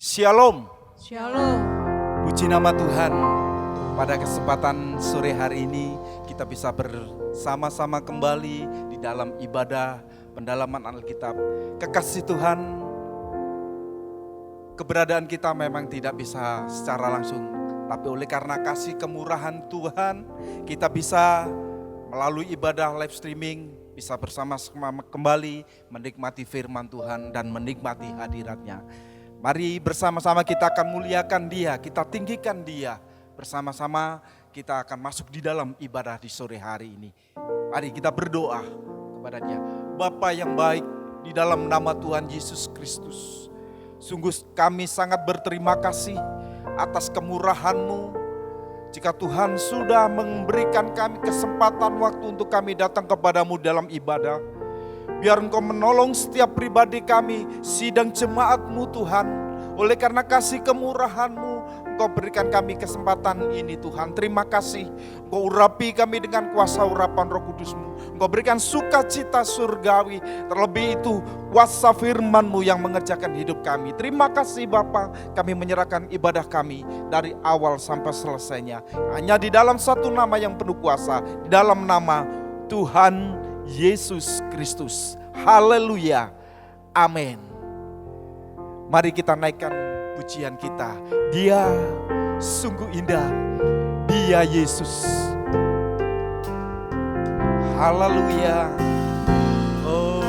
Shalom. Shalom. Puji nama Tuhan. Pada kesempatan sore hari ini kita bisa bersama-sama kembali di dalam ibadah pendalaman Alkitab. Kekasih Tuhan, keberadaan kita memang tidak bisa secara langsung, tapi oleh karena kasih kemurahan Tuhan, kita bisa melalui ibadah live streaming bisa bersama-sama kembali menikmati firman Tuhan dan menikmati hadiratnya. Mari bersama-sama kita akan muliakan Dia, kita tinggikan Dia. Bersama-sama kita akan masuk di dalam ibadah di sore hari ini. Mari kita berdoa kepada Dia. Bapa yang baik, di dalam nama Tuhan Yesus Kristus, sungguh kami sangat berterima kasih atas kemurahan-Mu. Jika Tuhan sudah memberikan kami kesempatan waktu untuk kami datang kepadamu dalam ibadah, biar Engkau menolong setiap pribadi kami, sidang jemaat-Mu Tuhan. Oleh karena kasih kemurahan-Mu, Engkau berikan kami kesempatan ini Tuhan. Terima kasih. Engkau urapi kami dengan kuasa urapan Roh Kudus-Mu. Engkau berikan sukacita surgawi. Terlebih itu kuasa firman-Mu yang mengerjakan hidup kami. Terima kasih Bapa. Kami menyerahkan ibadah kami dari awal sampai selesainya hanya di dalam satu nama yang penuh kuasa, di dalam nama Tuhan Yesus Kristus. Haleluya. Amin. Mari kita naikkan pujian kita. Dia sungguh indah. Dia Yesus. Haleluya. Oh.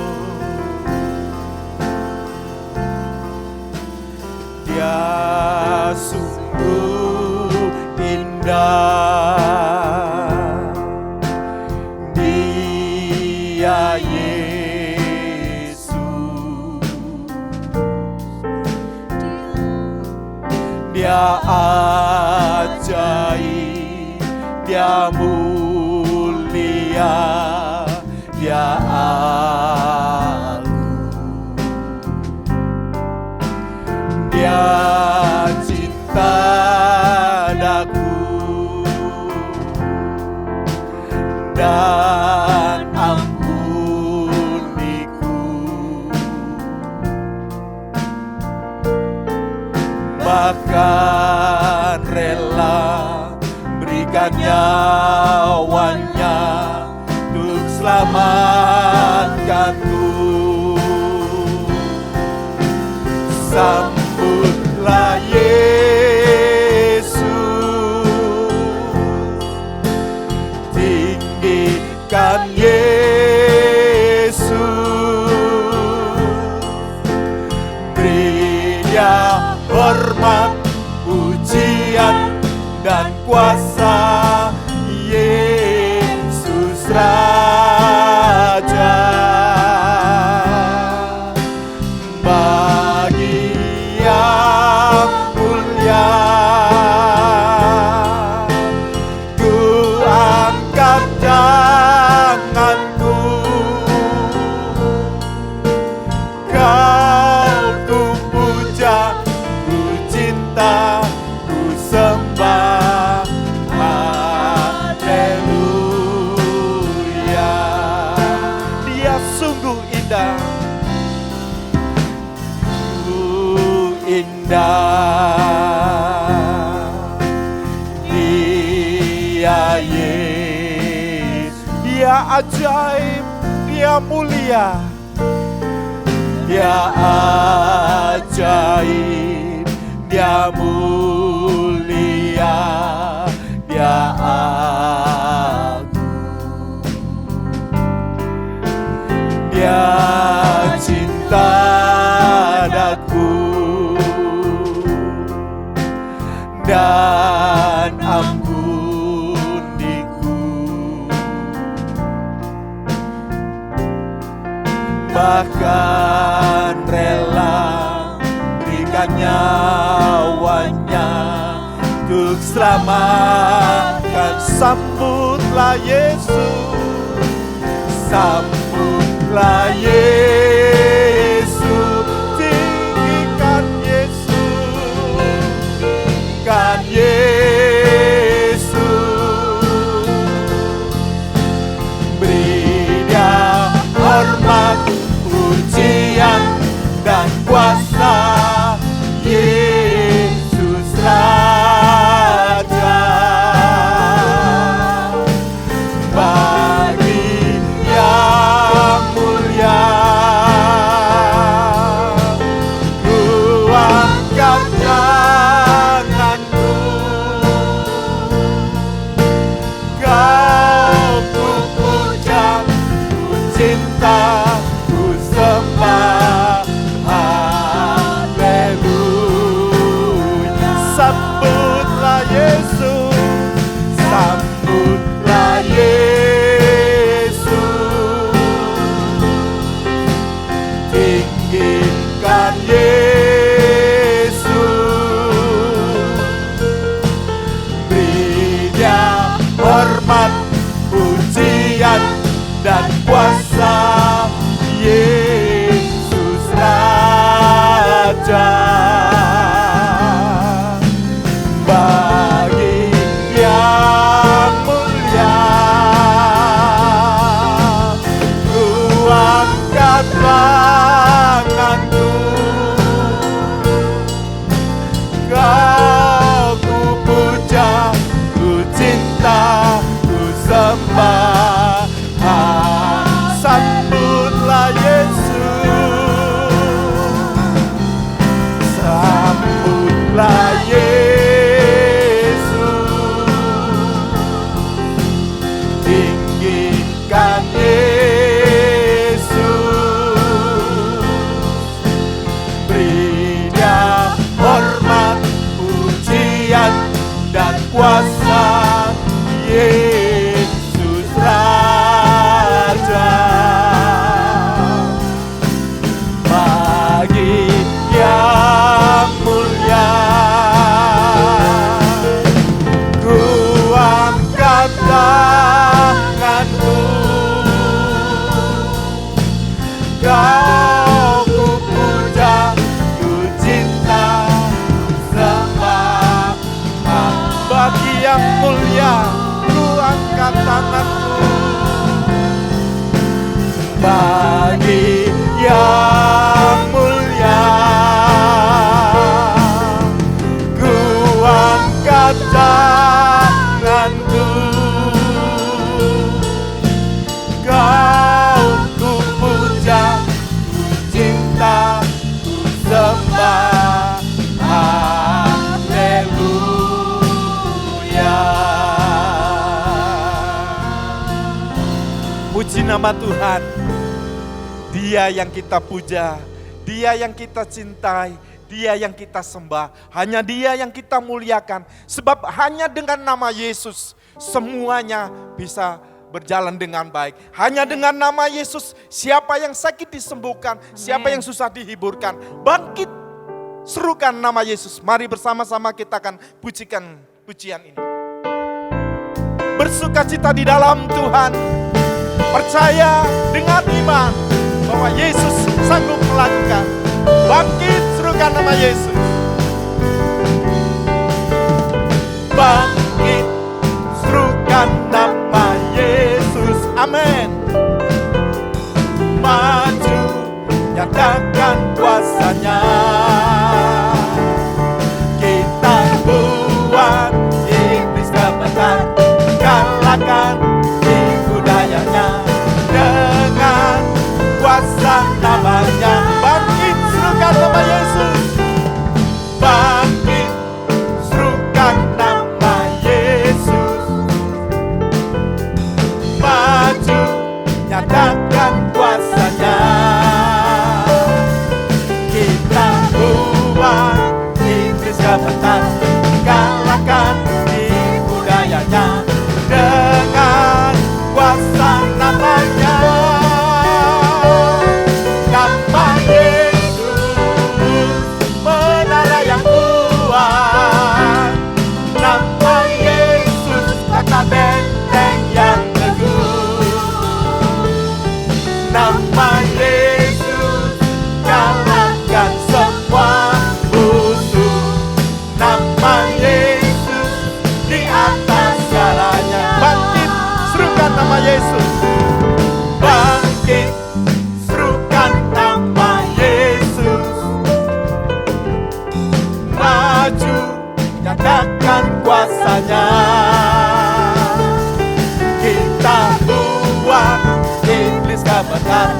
Dia sungguh indah. Dia Yesus. Dia ajaib, Dia mulia, Dia agung. Dia cinta daku dan ampuniku, bahkan rela berikan nyawanya untuk selamatkanku. Sambutlah Yesus, tinggikan Yesus, beri Dia hormat, pujian dan kuasa. Yesus Raja, bagi yang mulia, ku angkat tanganku, Kau ku puja, ku cinta, ku sembah. Haleluya. Dia sungguh indah. Indah. Dia Yesus. Dia ajaib, Dia mulia, Dia ajaib, Dia mulia, Dia agung. Dia cinta daku dan ampuniku, bahkan rela berikan nyawanya untuk selamatkan. Sambutlah Yesus, sambutlah Yesus, tinggikan Yesus, tinggikan Yesus, beri Dia hormat, pujian dan kuasa. Yesus Puji nama Tuhan. Dia yang kita puja, Dia yang kita cintai, Dia yang kita sembah, hanya Dia yang kita muliakan. Sebab hanya dengan nama Yesus semuanya bisa berjalan dengan baik. Hanya dengan nama Yesus siapa yang sakit disembuhkan, siapa yang susah dihiburkan. Bangkit, serukan nama Yesus. Mari bersama-sama kita akan pujikan pujian ini. Bersukacita di dalam Tuhan, percaya dengan iman bahwa Yesus sanggup melakukan. Bangkit, serukan nama Yesus. Bangkit, serukan nama Yesus. Amin. Maju, nyatakan kuasanya. Kita buat iblis kebenar, kalahkan tipu dayanya dengan kuasa namanya. Bangkit, serukan nama Yesus. Bangkit, serukan nama Yesus. Maju, nyatakan kuasanya. Kita buat iblis kebenar, kalahkan tipu dayanya dengan kuasa namanya. Nama Yesus, menara yang kuat. Nama Yesus, kata benteng yang teguh. Nama Yesus, kalahkan semua musuh. Nama Yesus, di atas segalanya. Bangkit, serukan nama Yesus. Bangkit, serukan nama Yesus. Maju, nyatakan kuasanya. Kita buat iblis kebenar,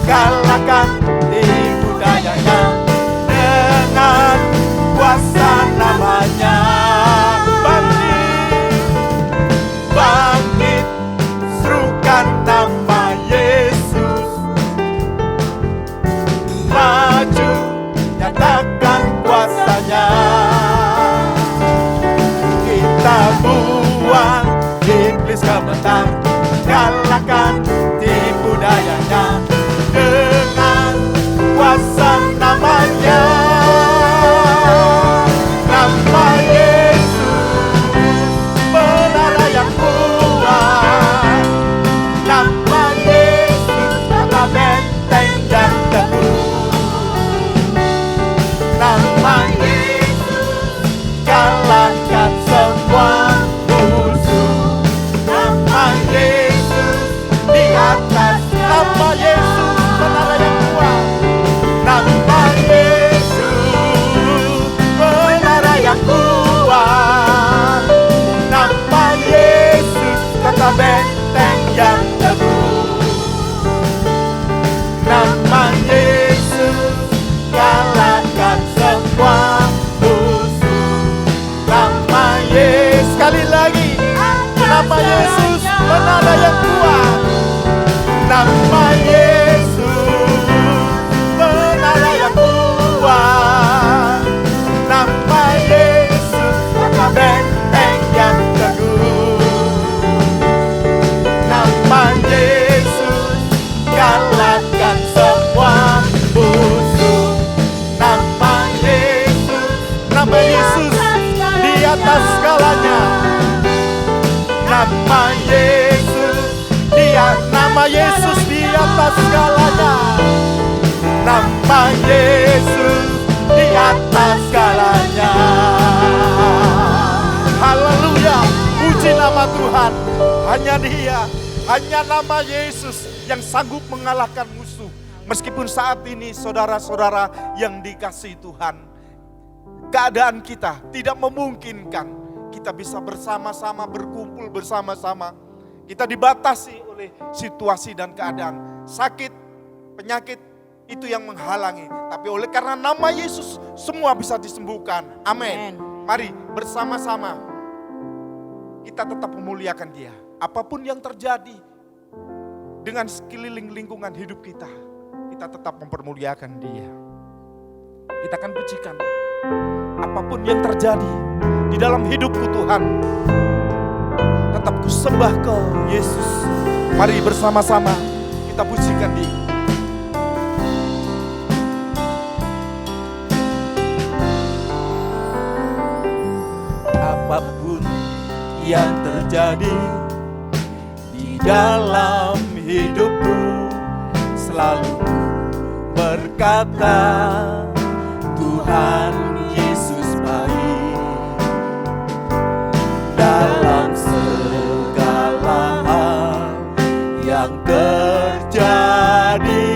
kalahkan tipu dayanya dengan kuasa namanya. Bangkit, bangkit, serukan nama Yesus. Maju, nyatakan kuasanya. Kita buat iblis kebenar, kalahkan tipu dayanya dengan kuasa namanya. Nama Yesus, menara yang kuat. Nama Yesus, kata benteng yang teguh. Nama Yesus, kalahkan semua musuh. Nama Yesus, di atas. Nama Yesus, menara yang kuat. Nama Yesus, menara yang kuat. Nama Yesus, kata benteng yang teguh. Nama Yesus, kalahkan semua musuh. Nama Yesus, sekali lagi. Nama Yesus, menara yang kuat. Nama Yesus, menara yang kuat. Nama Yesus, kata benteng yang teguh. Nama Yesus, kalahkan semua musuh. Nama Yesus, nama Yesus, di atas segalanya. Nama Yesus, nama Yesus di atas segalanya. Nama Yesus di atas segalanya. Haleluya, puji nama Tuhan. Hanya Dia, hanya nama Yesus yang sanggup mengalahkan musuh. Meskipun saat ini saudara-saudara yang dikasihi Tuhan, keadaan kita tidak memungkinkan kita bisa bersama-sama berkumpul bersama-sama. Kita dibatasi oleh situasi dan keadaan. Sakit, penyakit itu yang menghalangi. Tapi oleh karena nama Yesus semua bisa disembuhkan. Amin. Mari bersama-sama kita tetap memuliakan Dia. Apapun yang terjadi dengan sekeliling lingkungan hidup kita, kita tetap mempermuliakan Dia. Kita akan pujikan apapun yang terjadi di dalam hidupku Tuhan, tetap ku sembah Kau Yesus. Mari bersama-sama kita pujikan Dia. Apapun yang terjadi di dalam hidupku, selalu berkata Tuhan Yesus baik. Dalam segala hal yang terjadi,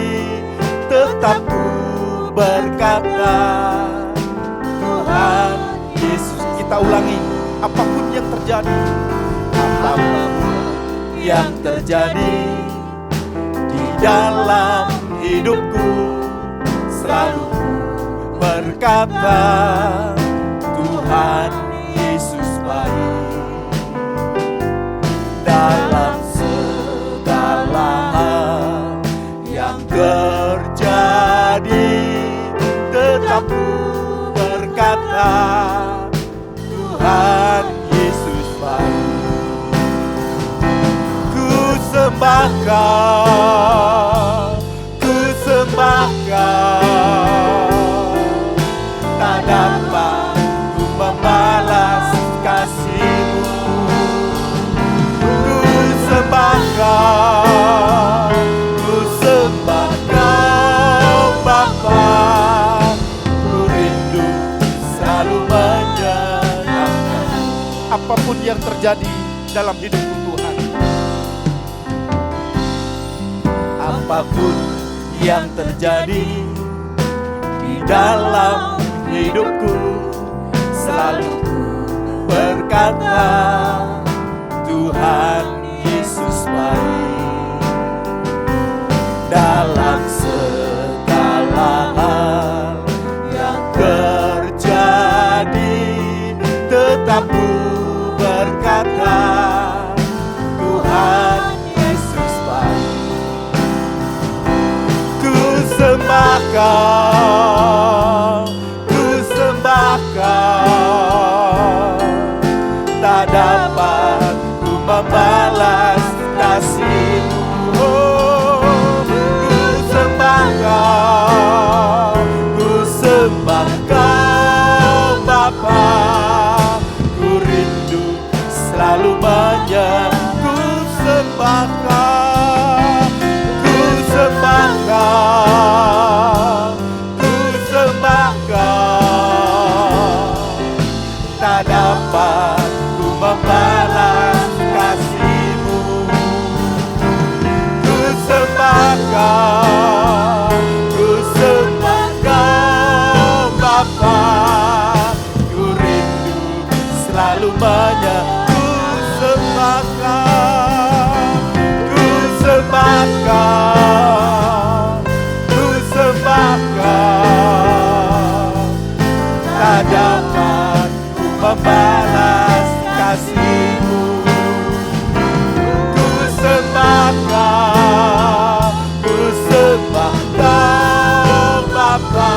tetap ku berkata Tuhan Yesus. Kita ulangi, apapun yang terjadi, apapun yang terjadi di dalam hidupku, selalu berkata Tuhan Yesus baik. Dalam segala hal yang terjadi, tetap ku berkata Tuhan Yesus baik. Ku sembah Kau, ku sembah Kau, tak dapat ku membalas kasih-Mu. Ku sembah Kau, ku sembah Kau Bapa, ku rindu selalu menyenangkan. Apapun yang terjadi dalam hidupku Tuhan, apapun yang terjadi di dalam hidupku, selalu berkata Tuhan Yesus baik. Dalam segala hal yang terjadi, tetap ku berkata Tuhan Yesus baik. Ku sembah Kau, ku sembah Kau, tak dapat ku membalas kasih-Mu. Oh, ku sembah Kau, ku sembah Kau Bapa, ku rindu selalu ku sembah Kau, ku sembah Kau, ku sembah Kau, tak dapat ku membalas kasih-Mu. Ku sembah Kau, ku sembah Kau Bapa, ku rindu selalu ku sembah Kau, ku sembah Kau, ku sembah Kau, tak dapat ku membalas kasih-Mu. Ku sembah Kau, ku sembah Kau Bapa,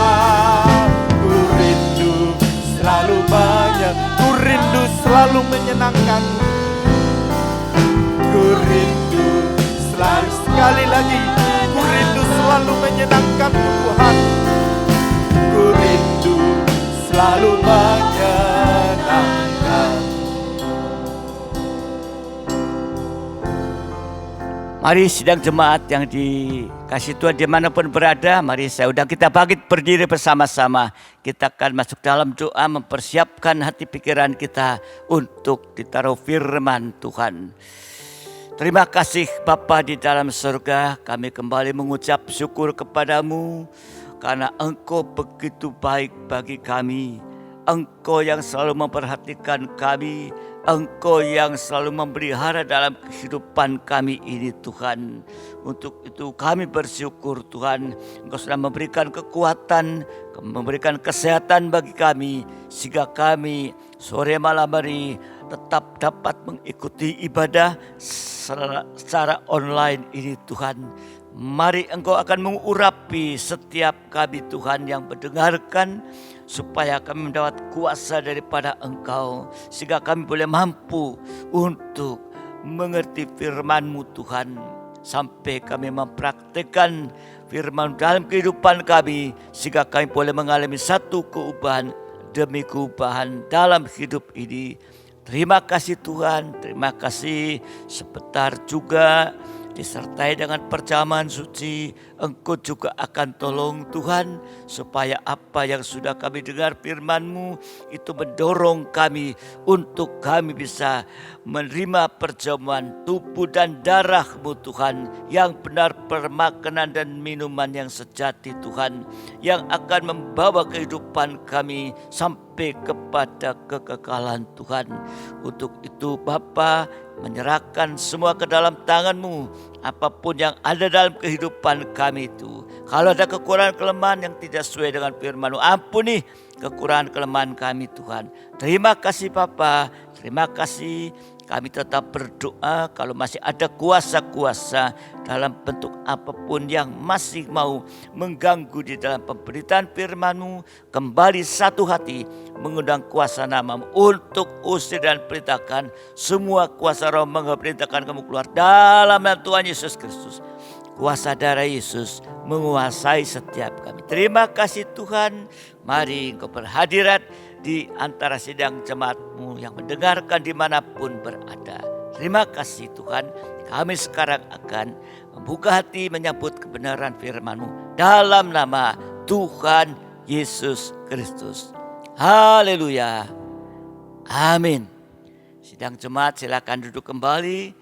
ku rindu selalu ku rindu selalu menyenangkan. Ku rindu selalu, sekali lagi, ku rindu selalu menyenangkan Tuhan. Ku rindu selalu menyenangkan. Mari sidang jemaat yang dikasih Tuhan dimanapun berada, mari saya undang kita bangkit berdiri bersama-sama. Kita akan masuk dalam doa mempersiapkan hati pikiran kita untuk ditaruh firman Tuhan. Terima kasih Bapa di dalam surga, kami kembali mengucap syukur kepadamu karena Engkau begitu baik bagi kami. Engkau yang selalu memperhatikan kami, Engkau yang selalu memelihara dalam kehidupan kami ini Tuhan. Untuk itu kami bersyukur Tuhan, Engkau sudah memberikan kekuatan, memberikan kesehatan bagi kami, sehingga kami sore malam hari tetap dapat mengikuti ibadah secara online ini Tuhan. Mari Engkau akan mengurapi setiap kami Tuhan yang mendengarkan, supaya kami mendapat kuasa daripada Engkau, sehingga kami boleh mampu untuk mengerti firman-Mu Tuhan, sampai kami mempraktikkan firman dalam kehidupan kami, sehingga kami boleh mengalami satu keubahan demi keubahan dalam hidup ini. Terima kasih Tuhan, terima kasih. Sebentar juga disertai dengan perjamuan suci, Engkau juga akan tolong Tuhan, supaya apa yang sudah kami dengar firman-Mu itu mendorong kami untuk kami bisa menerima perjamuan tubuh dan darah-Mu Tuhan, yang benar permakanan dan minuman yang sejati Tuhan, yang akan membawa kehidupan kami sampai kepada kekekalan Tuhan. Untuk itu Bapa, menyerahkan semua ke dalam tangan-Mu, apapun yang ada dalam kehidupan kami itu. Kalau ada kekurangan kelemahan yang tidak sesuai dengan firman-Mu, ampuni kekurangan kelemahan kami Tuhan. Terima kasih Bapa, terima kasih. Kami tetap berdoa kalau masih ada kuasa-kuasa dalam bentuk apapun yang masih mau mengganggu di dalam pemberitaan firman-Mu, kembali satu hati mengundang kuasa nama-Mu untuk usir dan perintahkan semua kuasa roh, mengerintahkan kamu keluar dalam nama Tuhan Yesus Kristus. Kuasa darah Yesus menguasai setiap kami. Terima kasih Tuhan. Mari Engkau berhadirat di antara sidang jemaat-Mu yang mendengarkan dimanapun berada. Terima kasih Tuhan. Kami sekarang akan membuka hati menyambut kebenaran firman-Mu dalam nama Tuhan Yesus Kristus. Haleluya. Amin. Sidang jemaat silakan duduk kembali.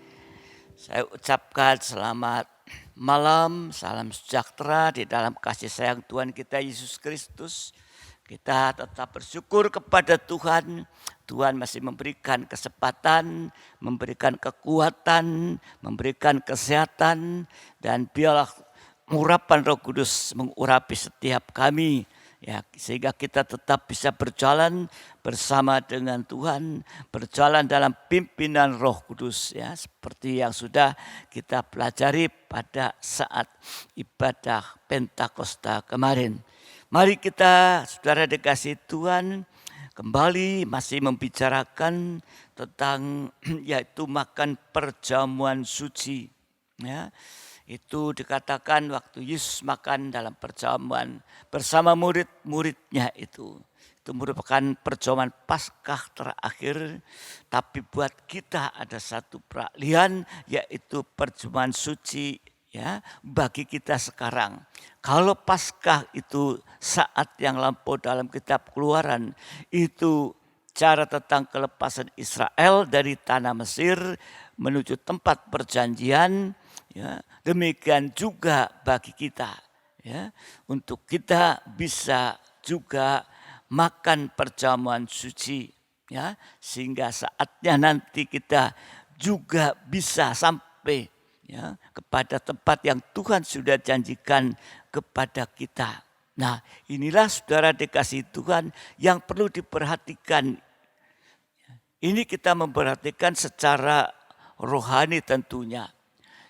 Saya ucapkan selamat malam, salam sejahtera di dalam kasih sayang Tuhan kita Yesus Kristus. Kita tetap bersyukur kepada Tuhan. Tuhan masih memberikan kesempatan, memberikan kekuatan, memberikan kesehatan, dan biarlah urapan Roh Kudus mengurapi setiap kami, ya, sehingga kita tetap bisa berjalan bersama dengan Tuhan, berjalan dalam pimpinan Roh Kudus, ya, seperti yang sudah kita pelajari pada saat ibadah Pentakosta kemarin. Mari kita, saudara dikasih Tuhan, kembali masih membicarakan tentang yaitu makan perjamuan suci. Ya, itu dikatakan waktu Yesus makan dalam perjamuan bersama murid-muridnya itu. Itu merupakan perjamuan Paskah terakhir, tapi buat kita ada satu peralihan, yaitu perjamuan suci, ya, bagi kita sekarang. Kalau Paskah itu saat yang lampau dalam kitab Keluaran, itu cara tentang kelepasan Israel dari tanah Mesir menuju tempat perjanjian, ya. Demikian juga bagi kita, ya, untuk kita bisa juga makan perjamuan suci, ya, sehingga saatnya nanti kita juga bisa sampai, ya, kepada tempat yang Tuhan sudah janjikan kepada kita. Nah, inilah saudara dikasih Tuhan yang perlu diperhatikan. Ini kita memperhatikan secara rohani tentunya.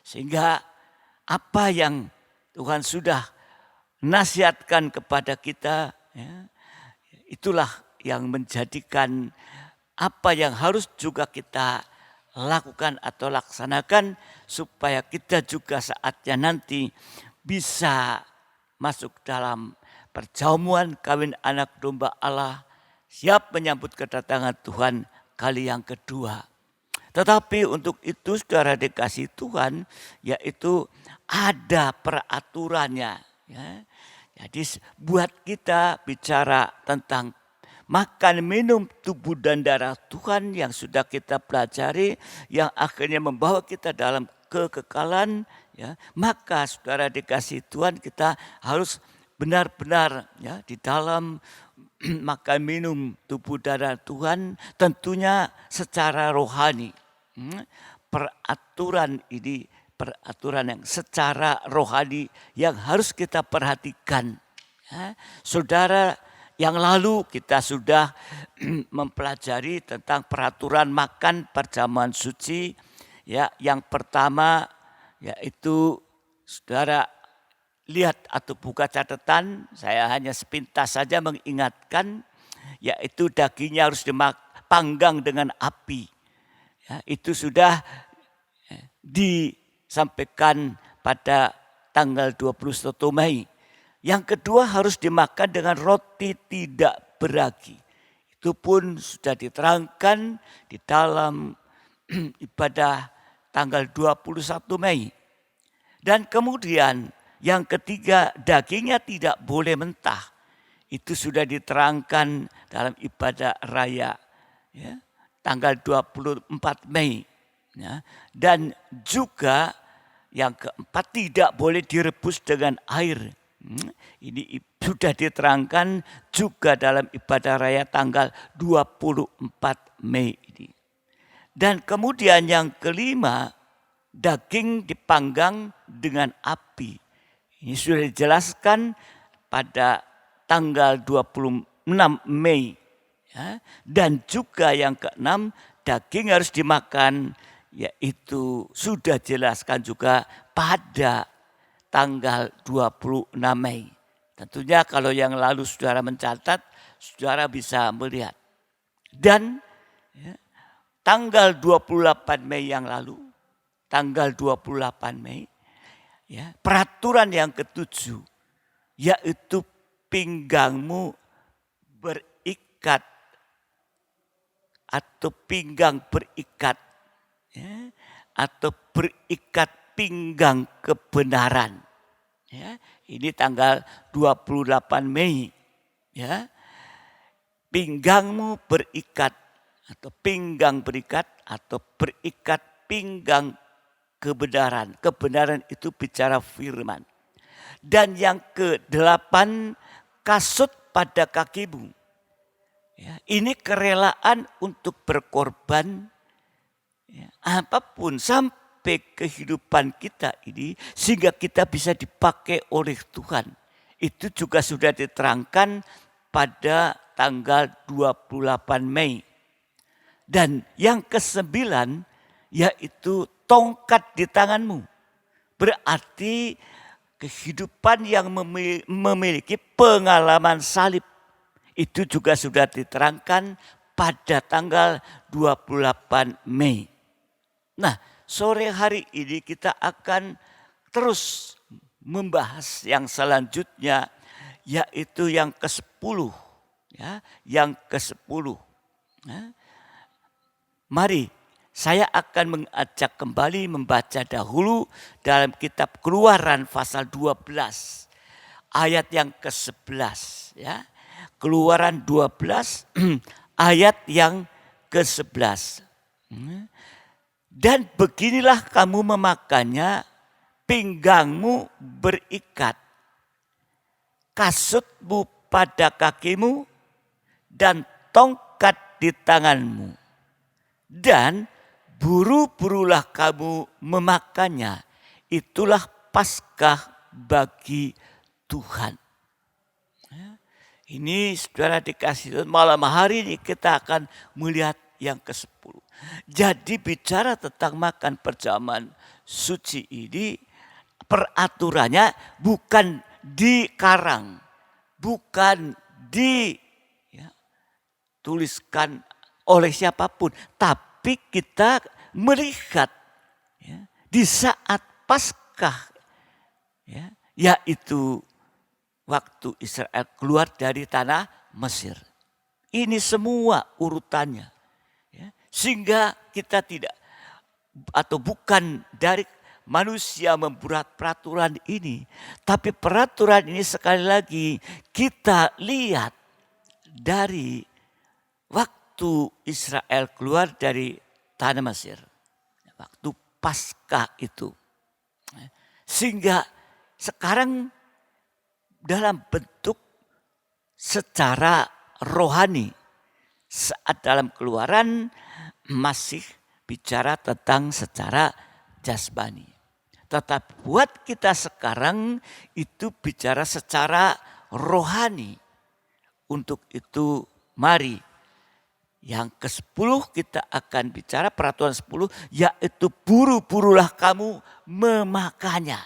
Sehingga apa yang Tuhan sudah nasihatkan kepada kita, ya, itulah yang menjadikan apa yang harus juga kita lakukan atau laksanakan, supaya kita juga saatnya nanti bisa masuk dalam perjamuan kawin anak domba Allah, siap menyambut kedatangan Tuhan kali yang kedua. Tetapi untuk itu saudara dikasih Tuhan, yaitu ada peraturannya, ya. Jadi buat kita bicara tentang makan minum tubuh dan darah Tuhan yang sudah kita pelajari, yang akhirnya membawa kita dalam kekekalan, ya, maka saudara dikasih Tuhan, kita harus benar-benar, ya, di dalam makan minum tubuh darah Tuhan tentunya secara rohani. Peraturan ini peraturan yang secara rohani yang harus kita perhatikan, ya. Saudara, yang lalu kita sudah mempelajari tentang peraturan makan perjamuan suci Ya, yang pertama yaitu saudara lihat atau buka catatan, saya hanya sepintas saja mengingatkan, yaitu dagingnya harus dipanggang dengan api. Ya, itu sudah disampaikan pada tanggal 21 Mei. Yang kedua harus dimakan dengan roti tidak beragi. Itu pun sudah diterangkan di dalam ibadah tanggal 21 Mei. Dan kemudian yang ketiga, dagingnya tidak boleh mentah. Itu sudah diterangkan dalam ibadah raya ya, tanggal 24 Mei. Ya. Dan juga yang keempat, tidak boleh direbus dengan air. Ini sudah diterangkan juga dalam ibadah raya tanggal 24 Mei ini. Dan kemudian yang kelima, daging dipanggang dengan api. Ini sudah dijelaskan pada tanggal 26 Mei. Ya. Dan juga yang keenam, daging harus dimakan, yaitu sudah dijelaskan juga pada tanggal 26 Mei. Tentunya kalau yang lalu saudara mencatat, saudara bisa melihat. Dan ya, tanggal 28 Mei yang lalu, tanggal 28 Mei, ya, peraturan yang ketujuh, yaitu pinggangmu berikat atau pinggang berikat, ya, atau berikat pinggang kebenaran. Ya, ini tanggal 28 Mei. Ya. Pinggangmu berikat atau pinggang berikat atau berikat pinggang kebenaran. Kebenaran itu bicara firman. Dan yang ke-8, kasut pada kakimu. Ya, ini kerelaan untuk berkorban ya, apapun sampai kehidupan kita ini sehingga kita bisa dipakai oleh Tuhan. Itu juga sudah diterangkan pada tanggal 28 Mei. Dan yang ke-9 yaitu tongkat di tanganmu. Berarti kehidupan yang memiliki pengalaman salib. Itu juga sudah diterangkan pada tanggal 28 Mei. Nah, sore hari ini kita akan terus membahas yang selanjutnya, yaitu yang ke-10. Ya, yang ke-10. Ya. Mari saya akan mengajak kembali membaca dahulu dalam kitab Keluaran pasal 12 ayat yang ke-11. Ya. Keluaran 12 ayat yang ke-11. Dan beginilah kamu memakannya, pinggangmu berikat, kasutmu pada kakimu, dan tongkat di tanganmu. Dan buru-burulah kamu memakannya, itulah Paskah bagi Tuhan. Ini saudara dikasih malam hari ini kita akan melihat yang ke-10. Jadi bicara tentang makan perjamuan suci ini, peraturannya bukan dikarang, bukan dituliskan oleh siapapun, tapi kita melihat ya, di saat Paskah, ya, yaitu waktu Israel keluar dari tanah Mesir. Ini semua urutannya. Ya, sehingga kita tidak atau bukan dari manusia membuat peraturan ini. Tapi peraturan ini sekali lagi kita lihat dari waktu Israel keluar dari tanah Mesir. Waktu Paskah itu. Sehingga sekarang dalam bentuk secara rohani. Saat dalam Keluaran masih bicara tentang secara jasmani. Tetapi buat kita sekarang itu bicara secara rohani. Untuk itu mari Yang ke-10 kita akan bicara peraturan 10, yaitu buru-burulah kamu memakannya.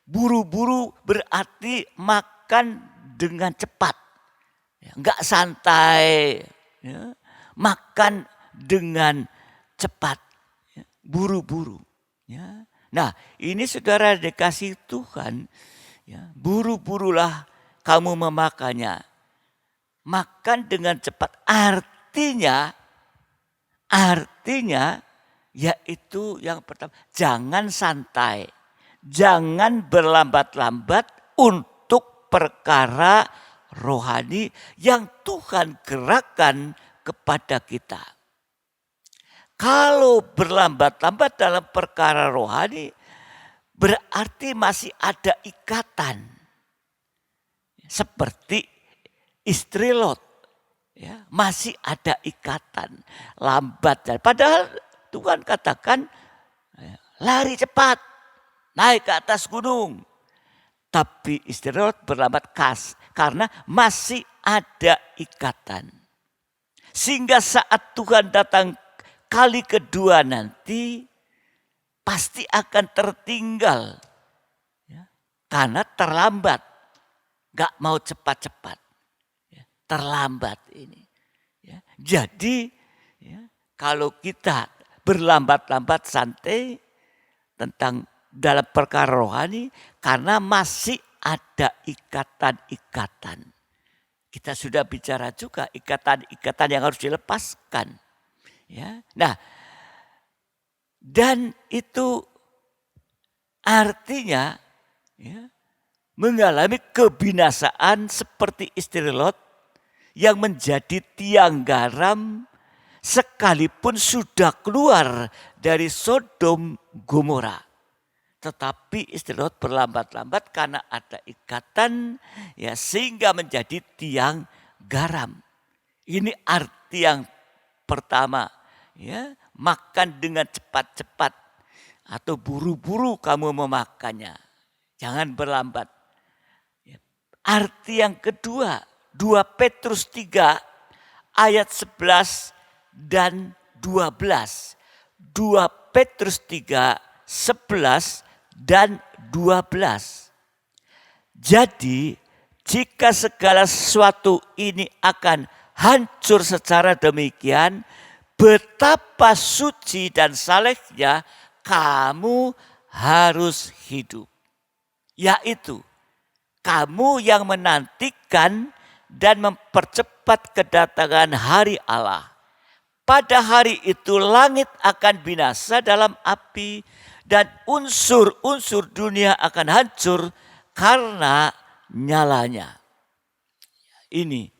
Buru-buru berarti makan dengan cepat. Enggak santai. Ya. Makan dengan cepat. Ya. Buru-buru. Ya. Nah, ini saudara dikasih Tuhan. Ya. Buru-burulah kamu memakannya. Makan dengan cepat artinya yaitu yang pertama, jangan santai. Jangan berlambat-lambat untuk perkara rohani yang Tuhan gerakkan kepada kita. Kalau berlambat-lambat dalam perkara rohani, berarti masih ada ikatan. Seperti istri Lot. Ya, masih ada ikatan, lambat. Padahal Tuhan katakan lari cepat, naik ke atas gunung. Tapi istri Lot berlambat karena masih ada ikatan. Sehingga saat Tuhan datang kali kedua nanti, pasti akan tertinggal. Ya, karena terlambat, gak mau cepat-cepat. Terlambat ini. Ya. Jadi ya, kalau kita berlambat-lambat santai tentang dalam perkara rohani karena masih ada ikatan-ikatan. Kita sudah bicara juga ikatan-ikatan yang harus dilepaskan. Ya. Nah, dan itu artinya ya, mengalami kebinasaan seperti istri Lot yang menjadi tiang garam sekalipun sudah keluar dari Sodom Gomora. Tetapi istri Lot berlambat-lambat karena ada ikatan ya sehingga menjadi tiang garam. Ini arti yang pertama ya, makan dengan cepat-cepat atau buru-buru kamu memakannya. Jangan berlambat. Arti yang kedua, 2 Petrus 3 ayat 11 dan 12. 2 Petrus 3, 11 dan 12. Jadi jika segala sesuatu ini akan hancur secara demikian, betapa suci dan salehnya kamu harus hidup. Yaitu kamu yang menantikan dan mempercepat kedatangan hari Allah. Pada hari itu langit akan binasa dalam api dan unsur-unsur dunia akan hancur karena nyalanya. Ini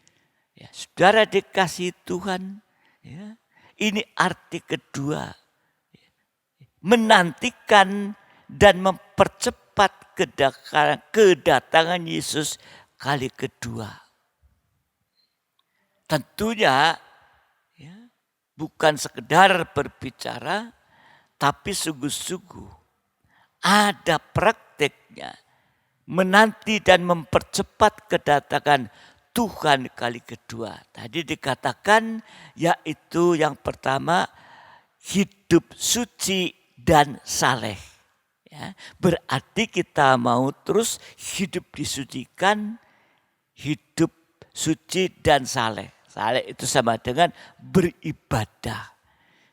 ya, saudara dikasih Tuhan. Ya, ini arti kedua. Menantikan dan mempercepat kedatangan Yesus kali kedua. Tentunya ya, bukan sekedar berbicara, tapi sungguh-sungguh ada prakteknya. Menanti dan mempercepat kedatangan Tuhan kali kedua. Tadi dikatakan yaitu yang pertama hidup suci dan saleh. Ya, berarti kita mau terus hidup disucikan, hidup suci dan saleh. Saleh itu sama dengan beribadah.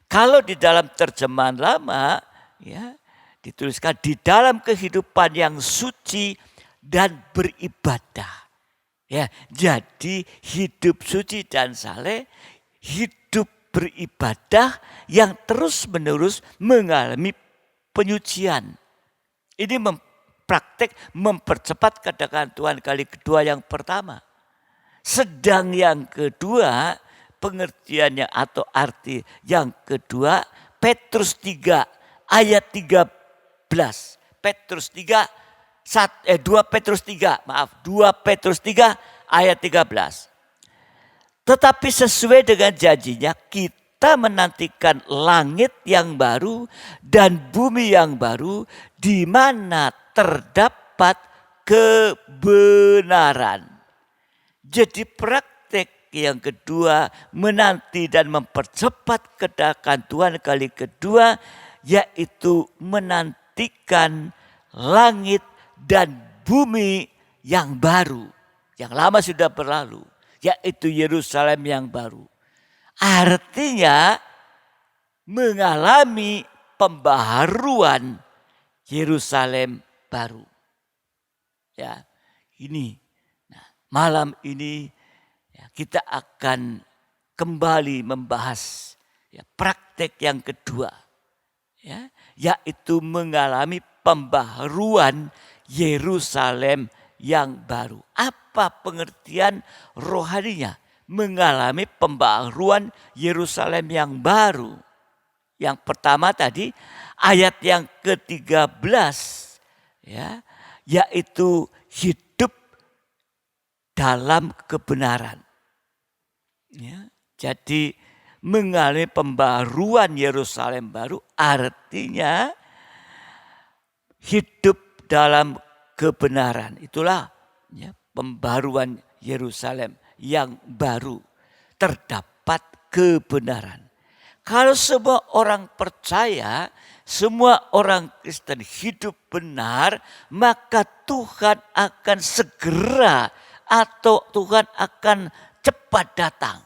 Kalau di dalam terjemahan lama ya dituliskan di dalam kehidupan yang suci dan beribadah. Ya, jadi hidup suci dan saleh, hidup beribadah yang terus-menerus mengalami penyucian. Ini praktek mempercepat kedatangan Tuhan kali kedua yang pertama. Sedang yang kedua, pengertiannya atau arti yang kedua, Petrus 3 ayat 13. Petrus 3 2 Petrus 3 ayat 13. Tetapi sesuai dengan janjinya kita menantikan langit yang baru dan bumi yang baru di mana terdapat kebenaran. Jadi praktek yang kedua, menanti dan mempercepat kedatangan Tuhan kali kedua, yaitu menantikan langit dan bumi yang baru. Yang lama sudah berlalu, yaitu Yerusalem yang baru. Artinya mengalami pembaharuan Yerusalem baru. Ya, ini. Nah, malam ini ya, kita akan kembali membahas ya, praktek yang kedua, ya, yaitu mengalami pembaharuan Yerusalem yang baru. Apa pengertian rohaninya? Mengalami pembaharuan Yerusalem yang baru. Yang pertama tadi ayat yang ke-13 ya, yaitu hidup dalam kebenaran. Ya, jadi mengalami pembaharuan Yerusalem baru artinya hidup dalam kebenaran. Itulah ya, pembaharuan Yerusalem yang baru. Terdapat kebenaran. Kalau semua orang percaya, semua orang Kristen hidup benar, maka Tuhan akan segera atau Tuhan akan cepat datang.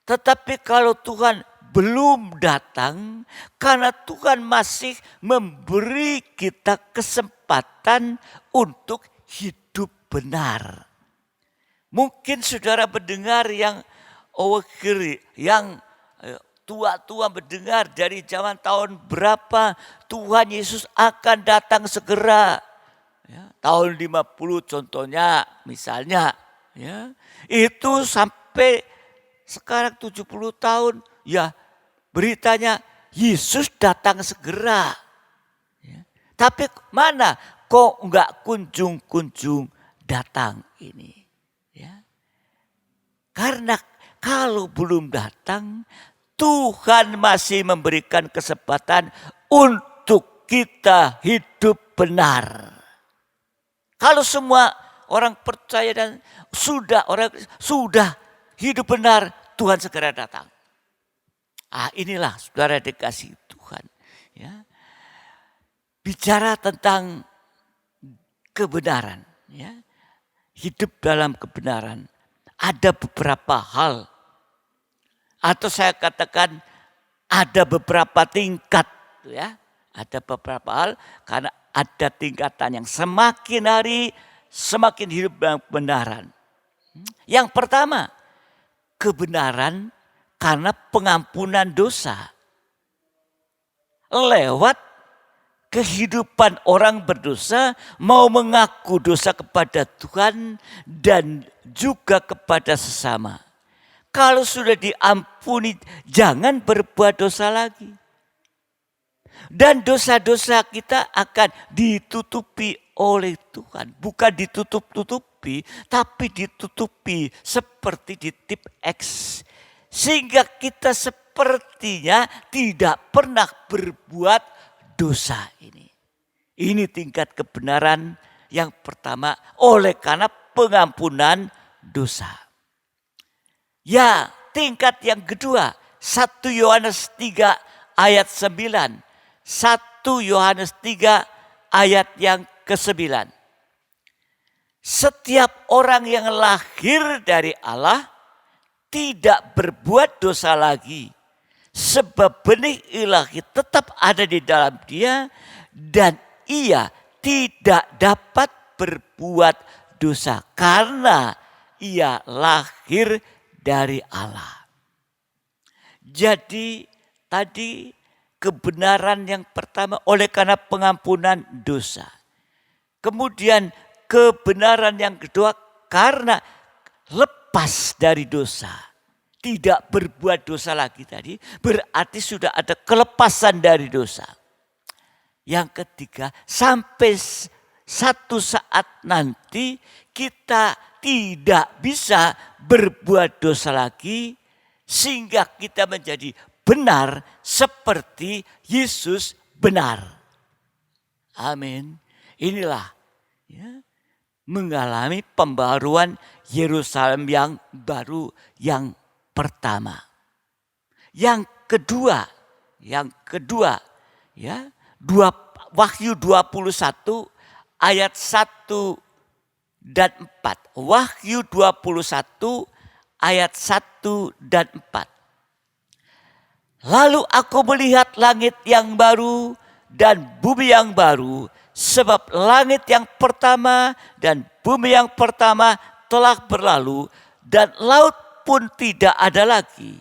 Tetapi kalau Tuhan belum datang, karena Tuhan masih memberi kita kesempatan untuk hidup benar. Mungkin saudara mendengar yang tua-tua mendengar dari zaman tahun berapa Tuhan Yesus akan datang segera. Ya, tahun 50 contohnya misalnya. Ya, itu sampai sekarang 70 tahun ya beritanya Yesus datang segera. Ya, tapi mana kok enggak kunjung-kunjung datang ini. Ya, karena kalau belum datang, Tuhan masih memberikan kesempatan untuk kita hidup benar. Kalau semua orang percaya dan sudah hidup benar, Tuhan segera datang. Inilah saudara dikasih Tuhan. Ya. Bicara tentang kebenaran. Ya. Hidup dalam kebenaran. Ada beberapa hal. Atau saya katakan ada beberapa tingkat. Ya. Ada beberapa hal karena ada tingkatan yang semakin hari semakin hidup dalam kebenaran. Yang pertama, kebenaran karena pengampunan dosa. Lewat kehidupan orang berdosa mau mengaku dosa kepada Tuhan dan juga kepada sesama. Kalau sudah diampuni, jangan berbuat dosa lagi. Dan dosa-dosa kita akan ditutupi oleh Tuhan. Bukan ditutup-tutupi, tapi ditutupi seperti di tip X. Sehingga kita sepertinya tidak pernah berbuat dosa ini. Ini tingkat kebenaran yang pertama oleh karena pengampunan dosa. Ya, tingkat yang kedua, 1 Yohanes 3 ayat 9. 1 Yohanes 3 ayat yang ke-9. Setiap orang yang lahir dari Allah tidak berbuat dosa lagi. Sebab benih ilahi tetap ada di dalam dia dan ia tidak dapat berbuat dosa karena ia lahir dari Allah. Jadi tadi kebenaran yang pertama oleh karena pengampunan dosa. Kemudian kebenaran yang kedua karena lepas dari dosa. Tidak berbuat dosa lagi tadi berarti sudah ada kelepasan dari dosa. Yang ketiga sampai satu saat nanti kita tidak bisa berbuat dosa lagi sehingga kita menjadi benar seperti Yesus benar. Amin. Inilah ya, mengalami pembaruan Yerusalem yang baru yang pertama. Yang kedua ya, Wahyu 21 ayat 1 dan 4. Wahyu 21 ayat 1 dan 4. Lalu aku melihat langit yang baru dan bumi yang baru, sebab langit yang pertama dan bumi yang pertama telah berlalu dan laut pun tidak ada lagi.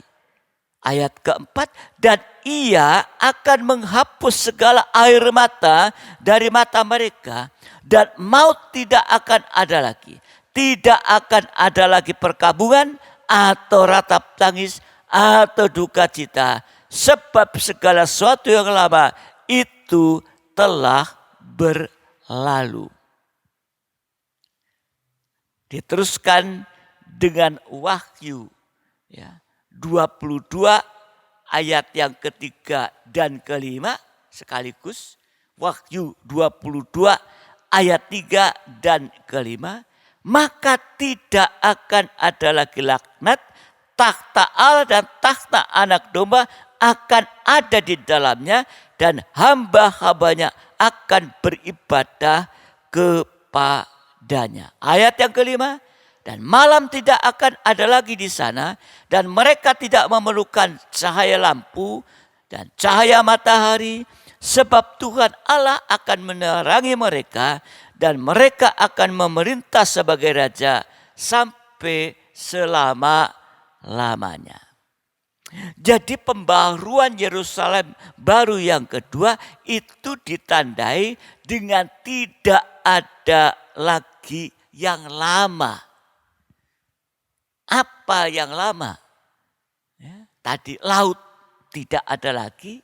Ayat keempat, dan ia akan menghapus segala air mata dari mata mereka, dan maut tidak akan ada lagi. Tidak akan ada lagi perkabungan atau ratap tangis atau duka cita, sebab segala sesuatu yang lama itu telah berlalu. Diteruskan dengan Wahyu ya, 22 ayat yang ketiga dan kelima sekaligus. Wahyu 22 ayat 3 dan kelima. Maka tidak akan ada lagi laknat, takhta Allah dan takhta anak domba akan ada di dalamnya, dan hamba-hambanya akan beribadah kepadanya. Ayat yang kelima, dan malam tidak akan ada lagi di sana, dan mereka tidak memerlukan cahaya lampu dan cahaya matahari, sebab Tuhan Allah akan menerangi mereka, dan mereka akan memerintah sebagai raja sampai selama-lamanya. Jadi pembaruan Yerusalem baru yang kedua itu ditandai dengan tidak ada lagi yang lama. Apa yang lama? Ya, tadi laut tidak ada lagi,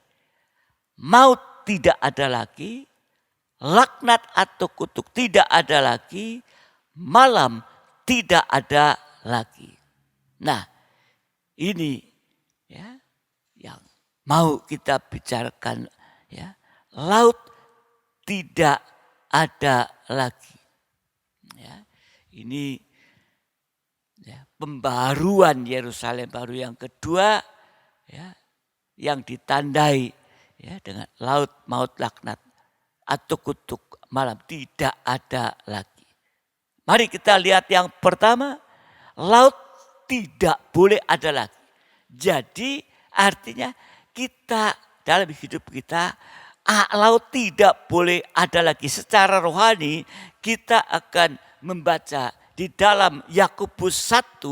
maut tidak ada lagi, laknat atau kutuk tidak ada lagi, malam tidak ada lagi. Nah, ini ya yang mau kita bicarakan ya. Laut tidak ada lagi. Ya, ini ya, pembaruan Yerusalem baru yang kedua ya, yang ditandai ya, dengan laut, maut, laknat atau kutuk malam tidak ada lagi. Mari kita lihat yang pertama, laut tidak boleh ada lagi. Jadi artinya kita dalam hidup kita, laut tidak boleh ada lagi. Secara rohani kita akan membaca di dalam Yakobus 1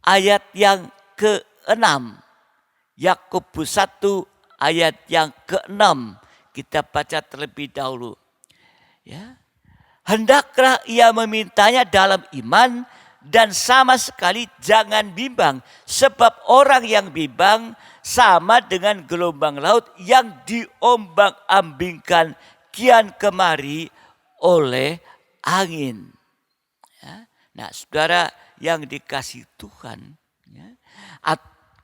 ayat yang ke-6. Yakobus 1 ayat yang ke-6 kita baca terlebih dahulu. Ya. Hendaklah ia memintanya dalam iman dan sama sekali jangan bimbang, sebab orang yang bimbang sama dengan gelombang laut yang diombang-ambingkan kian kemari oleh angin. Ya. Nah, saudara yang dikasihi Tuhan, ya,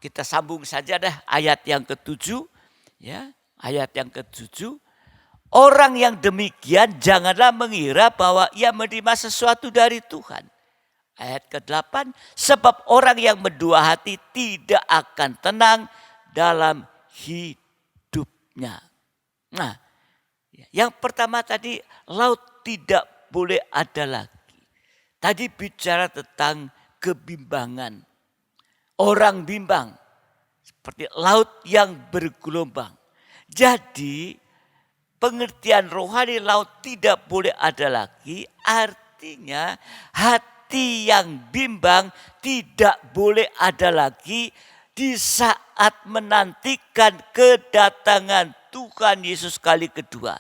kita sambung saja dah ayat yang ke-7. Ya, ayat yang ke-7. Orang yang demikian janganlah mengira bahwa ia menerima sesuatu dari Tuhan. Ayat ke-8. Sebab orang yang berdua hati tidak akan tenang dalam hidupnya. Nah, yang pertama tadi, laut tidak boleh ada lagi. Tadi bicara tentang kebimbangan. Orang bimbang. Seperti laut yang bergelombang. Jadi pengertian rohani laut tidak boleh ada lagi. Artinya hati yang bimbang tidak boleh ada lagi di saat menantikan kedatangan Tuhan Yesus kali kedua.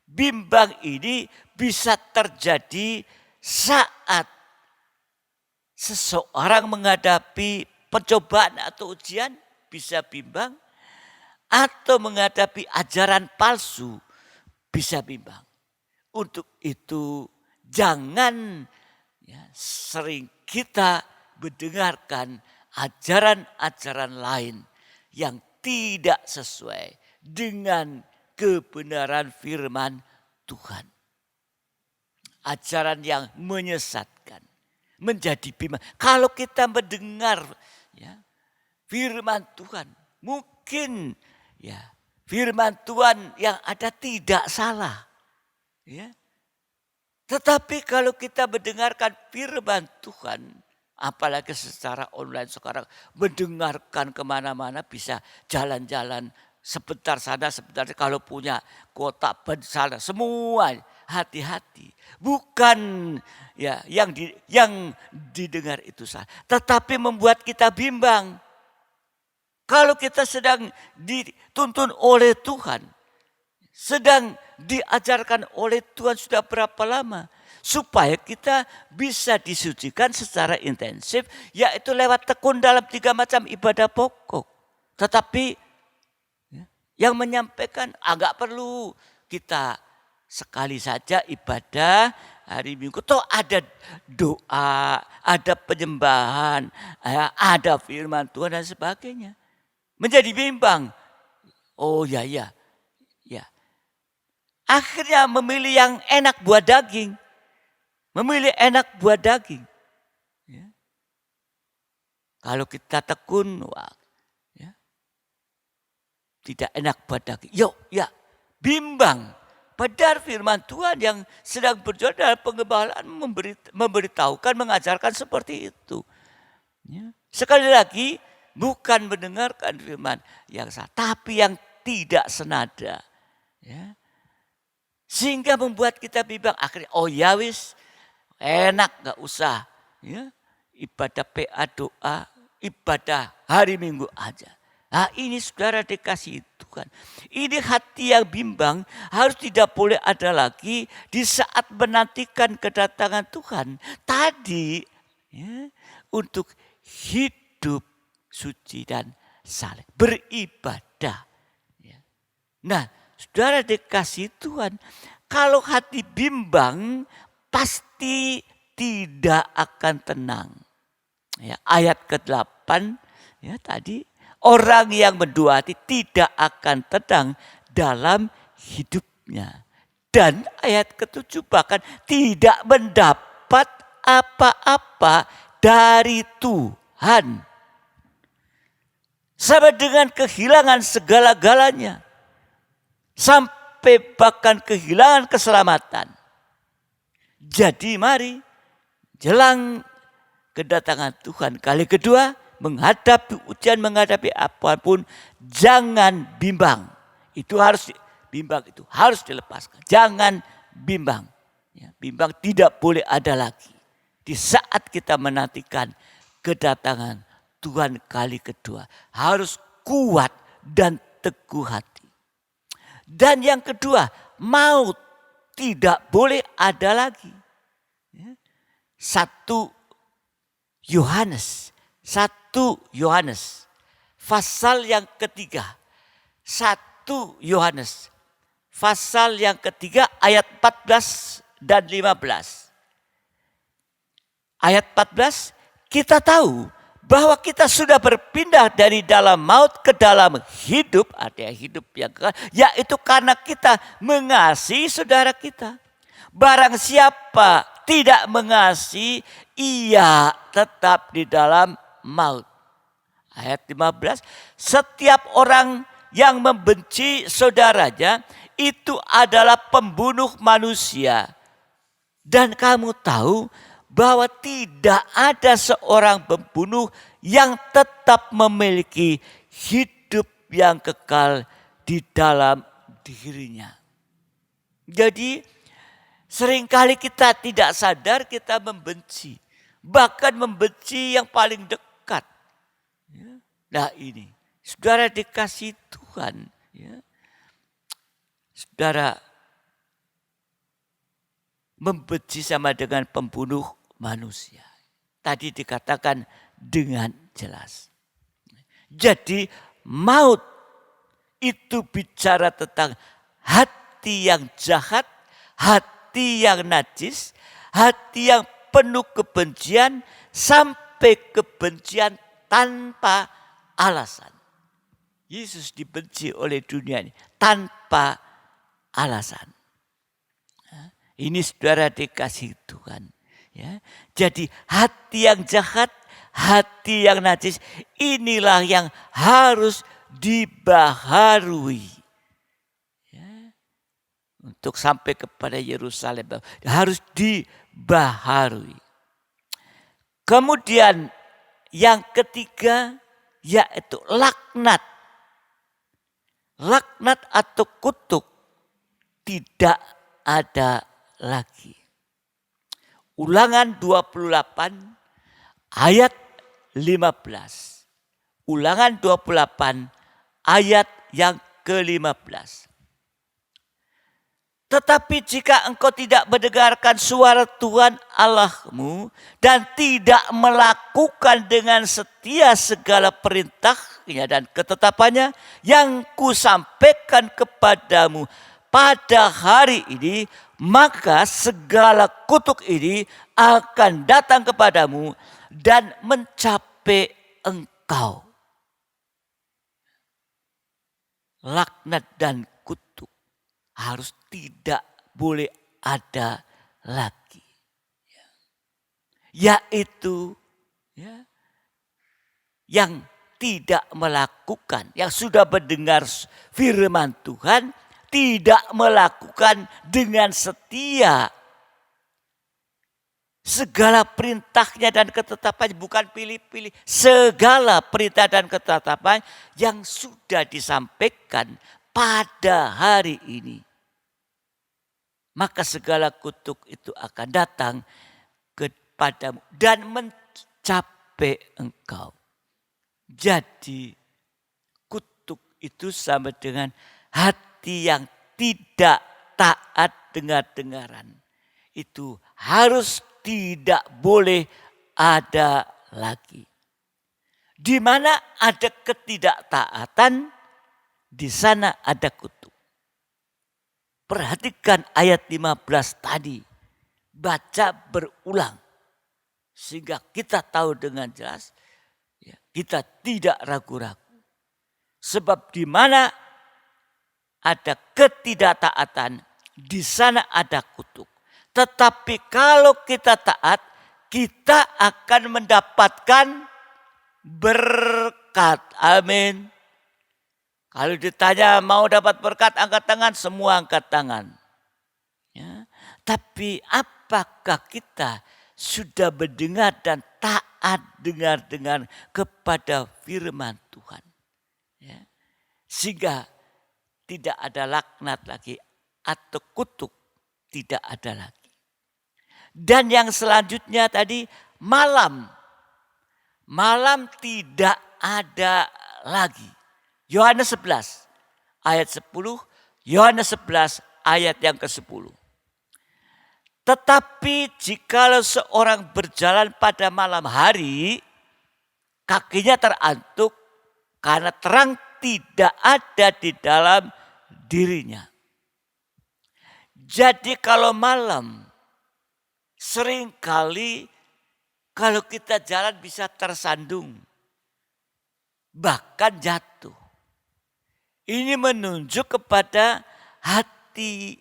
Bimbang ini bisa terjadi saat seseorang menghadapi pencobaan atau ujian, bisa bimbang, atau menghadapi ajaran palsu, bisa bimbang. Untuk itu jangan sering kita mendengarkan ajaran-ajaran lain yang tidak sesuai dengan kebenaran firman Tuhan. Ajaran yang menyesatkan. Menjadi bimbang. Kalau kita mendengar ya, firman Tuhan. Mungkin ya firman Tuhan yang ada tidak salah. Ya. Tetapi kalau kita mendengarkan firman Tuhan, apalagi secara online sekarang, mendengarkan kemana-mana bisa jalan-jalan sebentar sana, sebentar kalau punya kuota sana, semua hati-hati. Bukan ya yang didengar itu salah, tetapi membuat kita bimbang. Kalau kita sedang dituntun oleh Tuhan, sedang diajarkan oleh Tuhan sudah berapa lama, supaya kita bisa disucikan secara intensif, yaitu lewat tekun dalam 3 macam ibadah pokok. Tetapi yang menyampaikan agak perlu kita sekali saja ibadah hari Minggu. Toh ada doa, ada penyembahan, ada firman Tuhan dan sebagainya. Menjadi bimbang. Oh ya. Akhirnya memilih yang enak buat daging. Memilih enak buat daging. Ya. Kalau kita tekun, ya, tidak enak buat daging. Bimbang. Padahal firman Tuhan yang sedang berjuang dalam pengembalaan memberitahukan, mengajarkan seperti itu. Ya. Sekali lagi, bukan mendengarkan firman yang salah, tapi yang tidak senada. Ya. Sehingga membuat kita bimbang. Akhirnya enak gak usah. Ya, ibadah PA doa, ibadah hari Minggu aja. Nah ini saudara dikasih Tuhan. Ini hati yang bimbang harus tidak boleh ada lagi di saat menantikan kedatangan Tuhan. Tadi ya, untuk hidup suci dan saleh. Beribadah. Ya. Nah, saudara dikasih Tuhan, kalau hati bimbang pasti tidak akan tenang. Ya, ayat ke-8 ya tadi, orang yang mendua hati tidak akan tenang dalam hidupnya. Dan ayat ke-7 bahkan tidak mendapat apa-apa dari Tuhan. Sama dengan kehilangan segala-galanya. Sampai bahkan kehilangan keselamatan. Jadi mari jelang kedatangan Tuhan kali kedua, menghadapi ujian, menghadapi apapun, jangan bimbang. Itu harus dilepaskan. Jangan bimbang. Ya, bimbang tidak boleh ada lagi. Di saat kita menantikan kedatangan Tuhan kali kedua, harus kuat dan teguh hati. Dan yang kedua, maut tidak boleh ada lagi. 1 Yohanes pasal yang ketiga. 1 Yohanes pasal yang ketiga ayat 14 dan 15. Ayat 14, kita tahu bahwa kita sudah berpindah dari dalam maut ke dalam hidup, artinya hidup yang kekal, yaitu karena kita mengasihi saudara kita. Barang siapa tidak mengasihi, ia tetap di dalam maut. Ayat 15, setiap orang yang membenci saudaranya itu adalah pembunuh manusia. Dan kamu tahu bahwa tidak ada seorang pembunuh yang tetap memiliki hidup yang kekal di dalam dirinya. Jadi seringkali kita tidak sadar kita membenci. Bahkan membenci yang paling dekat. Nah ini, saudara dikasih Tuhan. Ya. Saudara membenci sama dengan pembunuh manusia. Tadi dikatakan dengan jelas. Jadi maut itu bicara tentang hati yang jahat, hati yang najis, hati yang penuh kebencian, sampai kebencian tanpa alasan. Yesus dibenci oleh dunia ini tanpa alasan. Ini saudara dikasih Tuhan. Ya. Jadi hati yang jahat, hati yang najis, inilah yang harus dibaharui. Ya. Untuk sampai kepada Yerusalem harus dibaharui. Kemudian yang ketiga yaitu laknat. Laknat atau kutuk tidak ada lagi. Ulangan 28 ayat 15. Ulangan 28 ayat yang ke-15. Tetapi jika engkau tidak mendengarkan suara Tuhan Allahmu dan tidak melakukan dengan setia segala perintahnya dan ketetapannya yang kusampaikan kepadamu pada hari ini, maka segala kutuk ini akan datang kepadamu dan mencapai engkau. Laknat dan kutuk harus tidak boleh ada lagi. Yaitu yang tidak melakukan, yang sudah mendengar firman Tuhan, tidak melakukan dengan setia segala perintahnya dan ketetapannya, bukan pilih-pilih, segala perintah dan ketetapan yang sudah disampaikan pada hari ini. Maka segala kutuk itu akan datang kepadamu dan mencapai engkau. Jadi kutuk itu sama dengan hati yang tidak taat dengar-dengaran. Itu harus tidak boleh ada lagi. Di mana ada ketidaktaatan, di sana ada kutuk. Perhatikan ayat 15 tadi. Baca berulang. Sehingga kita tahu dengan jelas. Kita tidak ragu-ragu. Sebab di mana ada ketidaktaatan, di sana ada kutuk. Tetapi kalau kita taat, kita akan mendapatkan berkat. Amin. Kalau ditanya mau dapat berkat, angkat tangan, semua angkat tangan. Ya. Tapi apakah kita sudah mendengar dan taat dengar-dengar kepada firman Tuhan? Ya. Sehingga tidak ada laknat lagi atau kutuk tidak ada lagi. Dan yang selanjutnya tadi malam. Malam tidak ada lagi. Yohanes 11 ayat 10, Yohanes 11 ayat yang ke-10. Tetapi jikalau seorang berjalan pada malam hari, kakinya terantuk karena terang tidak ada di dalam dirinya. Jadi kalau malam, seringkali kalau kita jalan bisa tersandung, bahkan jatuh. Ini menunjuk kepada hati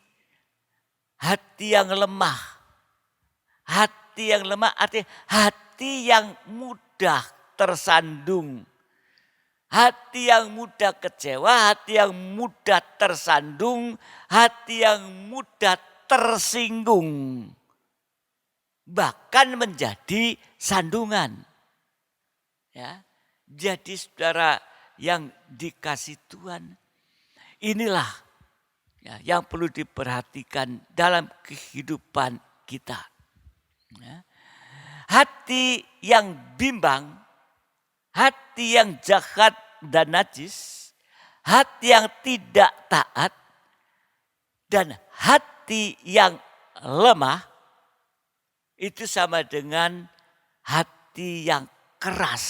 yang lemah. Hati yang lemah artinya hati yang mudah tersandung. Hati yang mudah kecewa, hati yang mudah tersandung, hati yang mudah tersinggung. Bahkan menjadi sandungan. Ya. Jadi saudara yang dikasih Tuhan, inilah yang perlu diperhatikan dalam kehidupan kita. Ya. Hati yang bimbang, hati yang jahat dan najis, hati yang tidak taat, dan hati yang lemah, itu sama dengan hati yang keras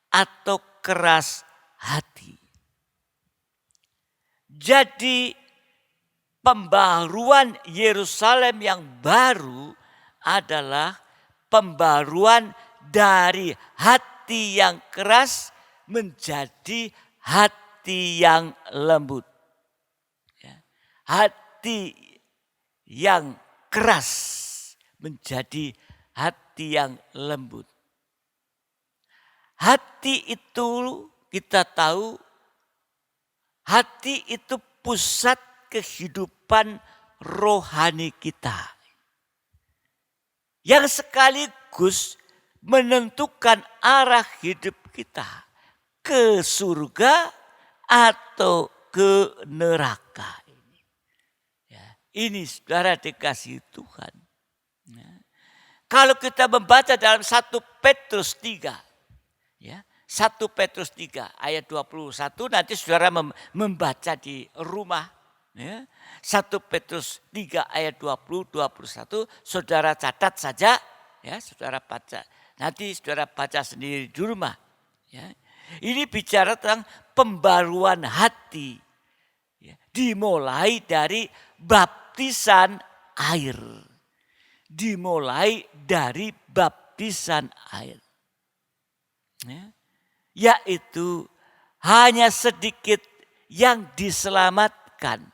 atau keras hati. Jadi pembaharuan Yerusalem yang baru adalah pembaharuan dari hati yang keras menjadi hati yang lembut. Hati yang keras menjadi hati yang lembut. Hati itu kita tahu, hati itu pusat kehidupan rohani kita. Yang sekaligus menentukan arah hidup kita ke surga atau ke neraka. Ini saudara dikasihi Tuhan. Kalau kita membaca dalam 1 Petrus 3. 1 Petrus 3 ayat 21 nanti saudara membaca di rumah. 1 Petrus 3 ayat 20-21 saudara catat saja. Saudara baca. Nanti saudara baca sendiri di rumah. Ini bicara tentang pembaruan hati. Dimulai dari baptisan air. Dimulai dari baptisan air. Yaitu hanya sedikit yang diselamatkan.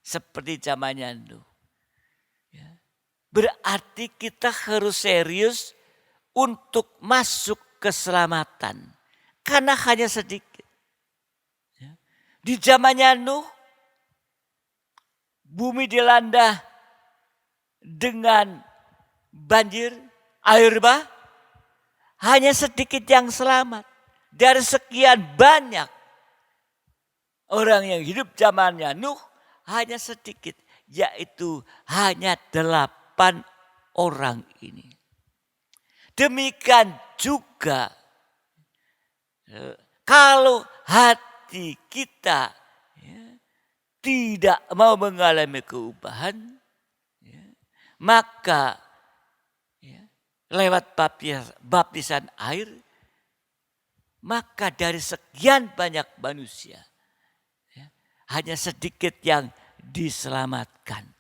Seperti zamannya Nuh. Berarti kita harus serius untuk masuk keselamatan. Karena hanya sedikit. Di zamannya Nuh, bumi dilanda dengan banjir, air bah. Hanya sedikit yang selamat. Dari sekian banyak orang yang hidup zamannya Nuh, hanya sedikit. Yaitu hanya 8 orang ini. Demikian juga kalau hati kita tidak mau mengalami perubahan, maka lewat baptisan air, maka dari sekian banyak manusia hanya sedikit yang diselamatkan.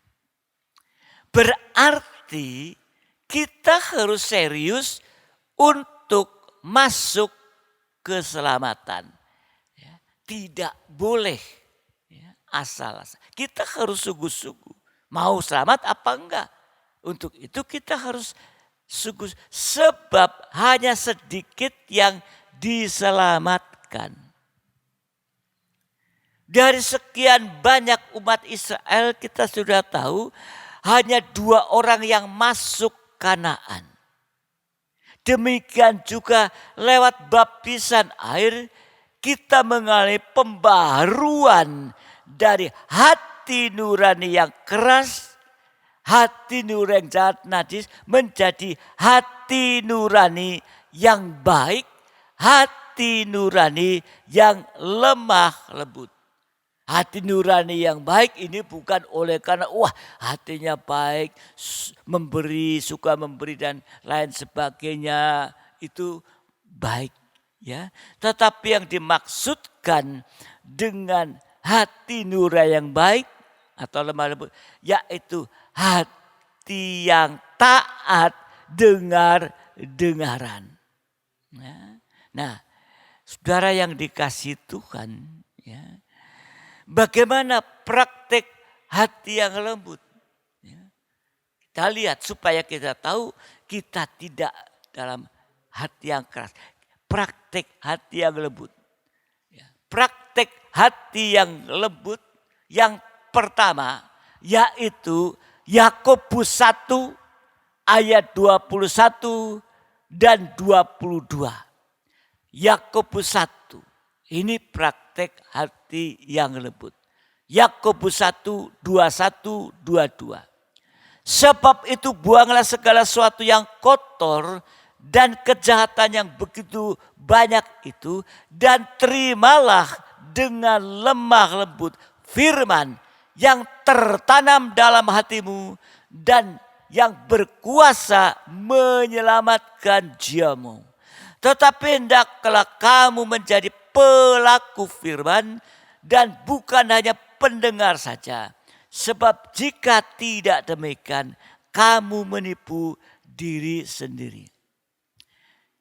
Berarti kita harus serius untuk masuk keselamatan. Tidak boleh asal-asal. Kita harus sungguh-sungguh. Mau selamat apa enggak? Untuk itu kita harus sungguh. Sebab hanya sedikit yang diselamatkan. Dari sekian banyak umat Israel kita sudah tahu. Hanya 2 orang yang masuk Kanaan. Demikian juga lewat baptisan air kita mengalami pembaruan dari hati nurani yang keras, hati nurani yang jahat najis menjadi hati nurani yang baik, hati nurani yang lemah lembut. Hati nurani yang baik ini bukan oleh karena hatinya baik, memberi, suka memberi dan lain sebagainya, itu baik ya. Tetapi yang dimaksudkan dengan hati nurani yang baik atau lemah lembut yaitu hati yang taat dengaran. Nah, saudara yang dikasihi Tuhan ya. Bagaimana praktek hati yang lembut? Kita lihat supaya kita tahu kita tidak dalam hati yang keras. Praktek hati yang lembut. Praktek hati yang lembut yang pertama yaitu Yakobus 1 ayat 21 dan 22. Yakobus 1. Ini praktek hati yang lembut. Yakobus 1, 21, 22. Sebab itu buanglah segala sesuatu yang kotor dan kejahatan yang begitu banyak itu. Dan terimalah dengan lemah lembut firman yang tertanam dalam hatimu. Dan yang berkuasa menyelamatkan jiwamu. Tetapi hendaklah kamu menjadi pelaku firman dan bukan hanya pendengar saja. Sebab jika tidak demikian, kamu menipu diri sendiri.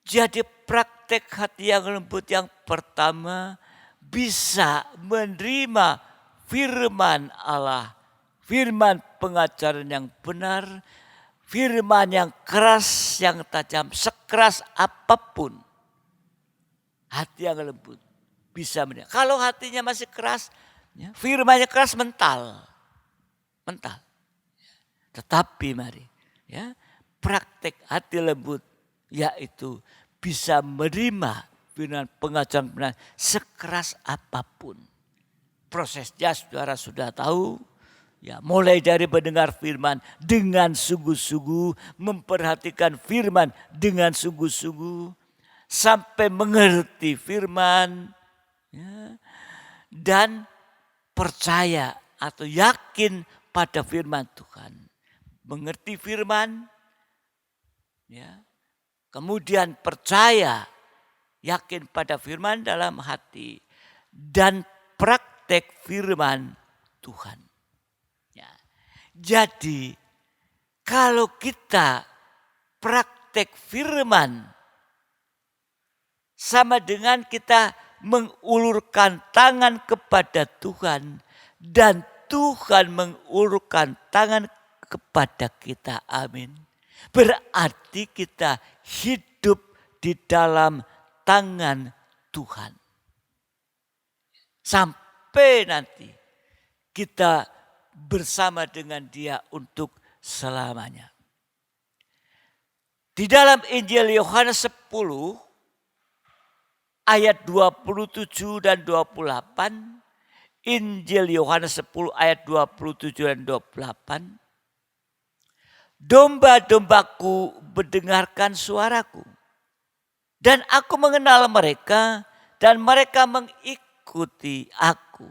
Jadi praktek hati yang lembut yang pertama bisa menerima firman Allah firman pengajaran yang benar, firman yang keras, yang tajam, sekeras apapun. Hati yang lembut bisa mendengar. Kalau hatinya masih keras, ya, firmannya keras mental. Tetapi mari, ya, praktek hati lembut yaitu bisa menerima firman pengajaran benar sekeras apapun. Prosesnya saudara sudah tahu. Ya, mulai dari mendengar firman dengan sungguh-sungguh, memperhatikan firman dengan sungguh-sungguh, sampai mengerti firman, ya, dan percaya atau yakin pada firman Tuhan. Mengerti firman, ya, kemudian percaya, yakin pada firman dalam hati, dan praktek firman Tuhan. Ya. Jadi kalau kita praktek firman, sama dengan kita mengulurkan tangan kepada Tuhan dan Tuhan mengulurkan tangan kepada kita. Amin. Berarti kita hidup di dalam tangan Tuhan. Sampai nanti kita bersama dengan Dia untuk selamanya. Di dalam Injil Yohanes 10 ayat 27 dan 28, Injil Yohanes 10 ayat 27 dan 28. Domba-dombaku mendengarkan suaraku, dan aku mengenal mereka, dan mereka mengikuti aku.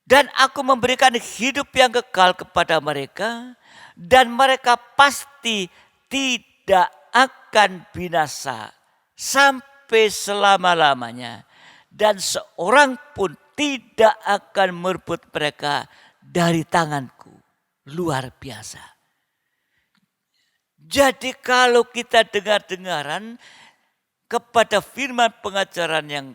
Dan aku memberikan hidup yang kekal kepada mereka, dan mereka pasti tidak akan binasa sampai selama-lamanya, dan seorang pun tidak akan merebut mereka dari tanganku. Luar biasa. Jadi kalau kita dengar-dengaran kepada firman pengajaran yang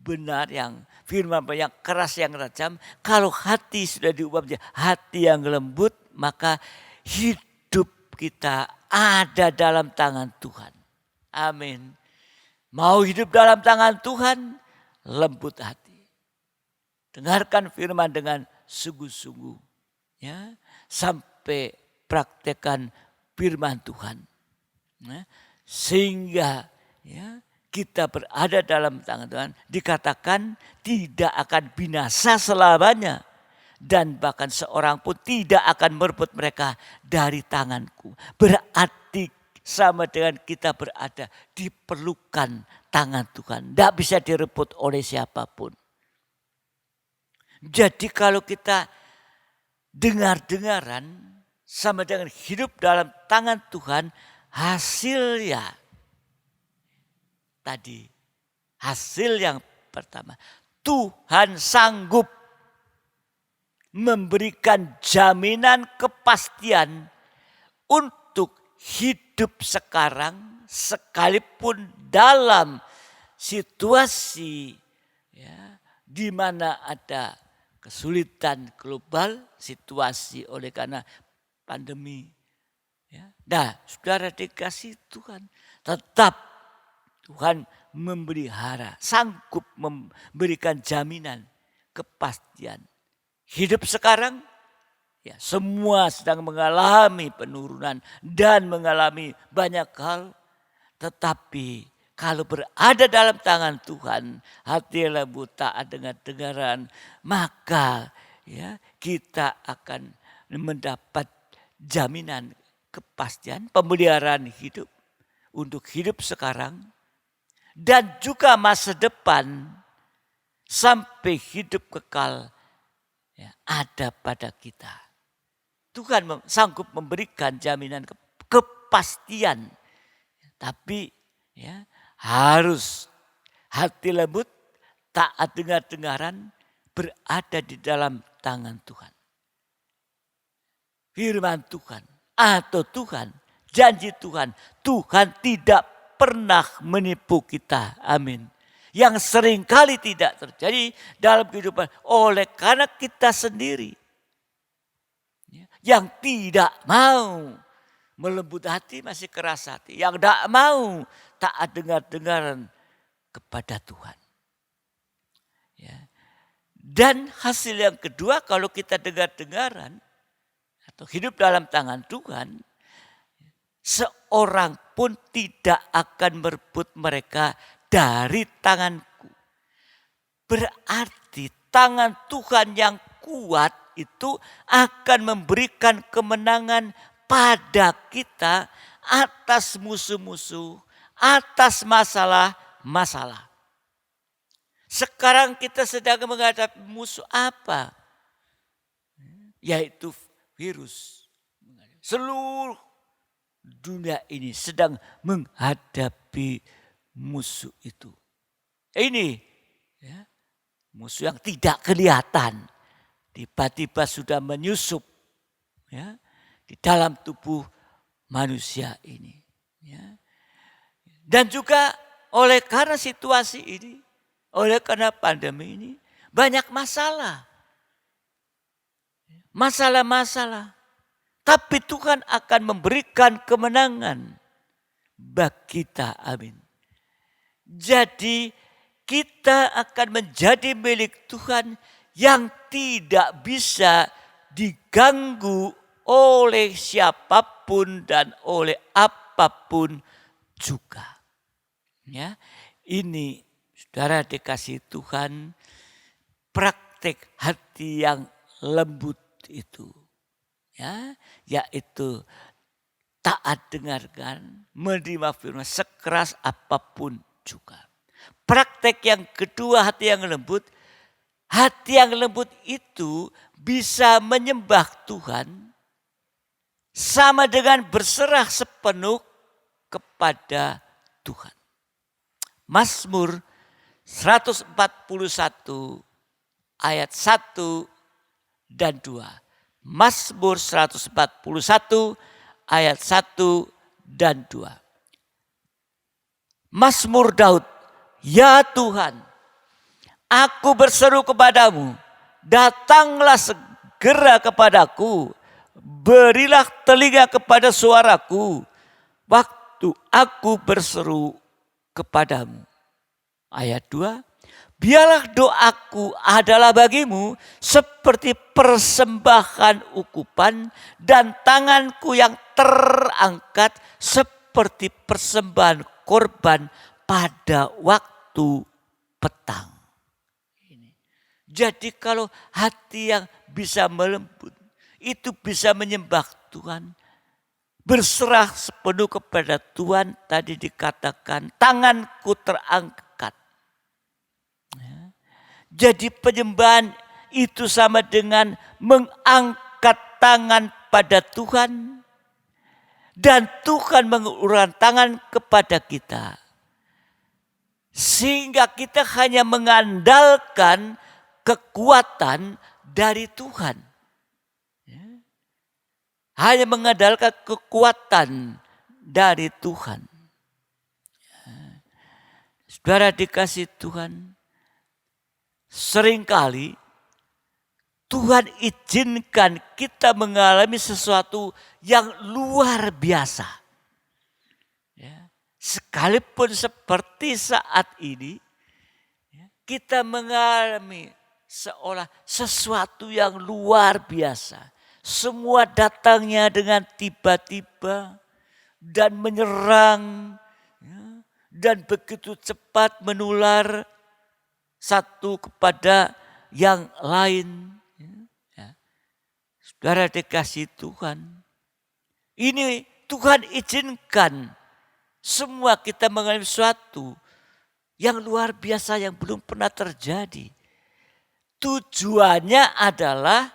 benar, yang firman yang keras, yang tajam, kalau hati sudah diubah menjadi hati yang lembut, maka hidup kita ada dalam tangan Tuhan. Amin. Mau hidup dalam tangan Tuhan, lembut hati. Dengarkan firman dengan sungguh-sungguh, ya, sampai praktekkan firman Tuhan, ya, sehingga, ya, kita berada dalam tangan Tuhan. Dikatakan tidak akan binasa selamanya, dan bahkan seorang pun tidak akan merebut mereka dari tanganku. Berarti sama dengan kita berada diperlukan tangan Tuhan. Tidak bisa direbut oleh siapapun. Jadi kalau kita dengar-dengaran sama dengan hidup dalam tangan Tuhan, hasilnya tadi, hasil yang pertama, Tuhan sanggup memberikan jaminan kepastian untuk hidup sekarang, sekalipun dalam situasi, ya, di mana ada kesulitan global, situasi oleh karena pandemi. Ya. Nah, saudara dikasih Tuhan, tetap Tuhan memelihara, sanggup memberikan jaminan, kepastian. Hidup sekarang, ya, semua sedang mengalami penurunan dan mengalami banyak hal. Tetapi kalau berada dalam tangan Tuhan, hati lembut taat dengan dengaran, maka, ya, kita akan mendapat jaminan kepastian pemeliharaan hidup untuk hidup sekarang dan juga masa depan sampai hidup kekal, ya, ada pada kita. Tuhan sanggup memberikan jaminan kepastian, tapi, ya, harus hati lembut, taat dengar-dengaran, berada di dalam tangan Tuhan. Firman Tuhan atau Tuhan, janji Tuhan, Tuhan tidak pernah menipu kita. Amin. Yang seringkali tidak terjadi dalam kehidupan oleh karena kita sendiri Yang tidak mau melembut hati masih keras hati. Yang tidak mau taat dengar-dengaran kepada Tuhan. Ya. Dan hasil yang kedua kalau kita dengar-dengaran atau hidup dalam tangan Tuhan, seorang pun tidak akan merebut mereka dari tanganku. Berarti tangan Tuhan yang kuat itu akan memberikan kemenangan pada kita atas musuh-musuh, atas masalah-masalah. Sekarang kita sedang menghadapi musuh apa? Yaitu virus. Seluruh dunia ini sedang menghadapi musuh itu. Ini ya, musuh yang tidak kelihatan. Tiba-tiba sudah menyusup ya, di dalam tubuh manusia ini. Ya. Dan juga oleh karena situasi ini, oleh karena pandemi ini, banyak masalah. Masalah-masalah. Tapi Tuhan akan memberikan kemenangan bagi kita. Amin. Jadi kita akan menjadi milik Tuhan yang tidak bisa diganggu oleh siapapun dan oleh apapun juga. Ya, ini saudara dikasih Tuhan, praktek hati yang lembut itu. Ya, yaitu taat dengarkan, menerima firman sekeras apapun juga. Praktek yang kedua hati yang lembut. Hati yang lembut itu bisa menyembah Tuhan sama dengan berserah sepenuh kepada Tuhan. Mazmur 141 ayat 1 dan 2. Mazmur 141 ayat 1 dan 2. Mazmur Daud, ya Tuhan, aku berseru kepadamu, datanglah segera kepadaku, berilah telinga kepada suaraku, waktu aku berseru kepadamu. Ayat 2, biarlah doaku adalah bagimu seperti persembahan ukupan dan tanganku yang terangkat seperti persembahan korban pada waktu petang. Jadi kalau hati yang bisa melembut, itu bisa menyembah Tuhan. Berserah sepenuh kepada Tuhan, tadi dikatakan tanganku terangkat. Ya. Jadi penyembahan itu sama dengan mengangkat tangan pada Tuhan. Dan Tuhan mengulurkan tangan kepada kita. Sehingga kita hanya mengandalkan kekuatan dari Tuhan. Ya. Hanya mengandalkan kekuatan dari Tuhan. Ya. Saudara dikasih Tuhan, seringkali Tuhan izinkan kita mengalami sesuatu yang luar biasa. Ya. Sekalipun seperti saat ini, kita mengalami seolah sesuatu yang luar biasa. Semua datangnya dengan tiba-tiba dan menyerang. Dan begitu cepat menular satu kepada yang lain. Saudara dikasih Tuhan. Ini Tuhan izinkan semua kita mengalami sesuatu yang luar biasa yang belum pernah terjadi. Tujuannya adalah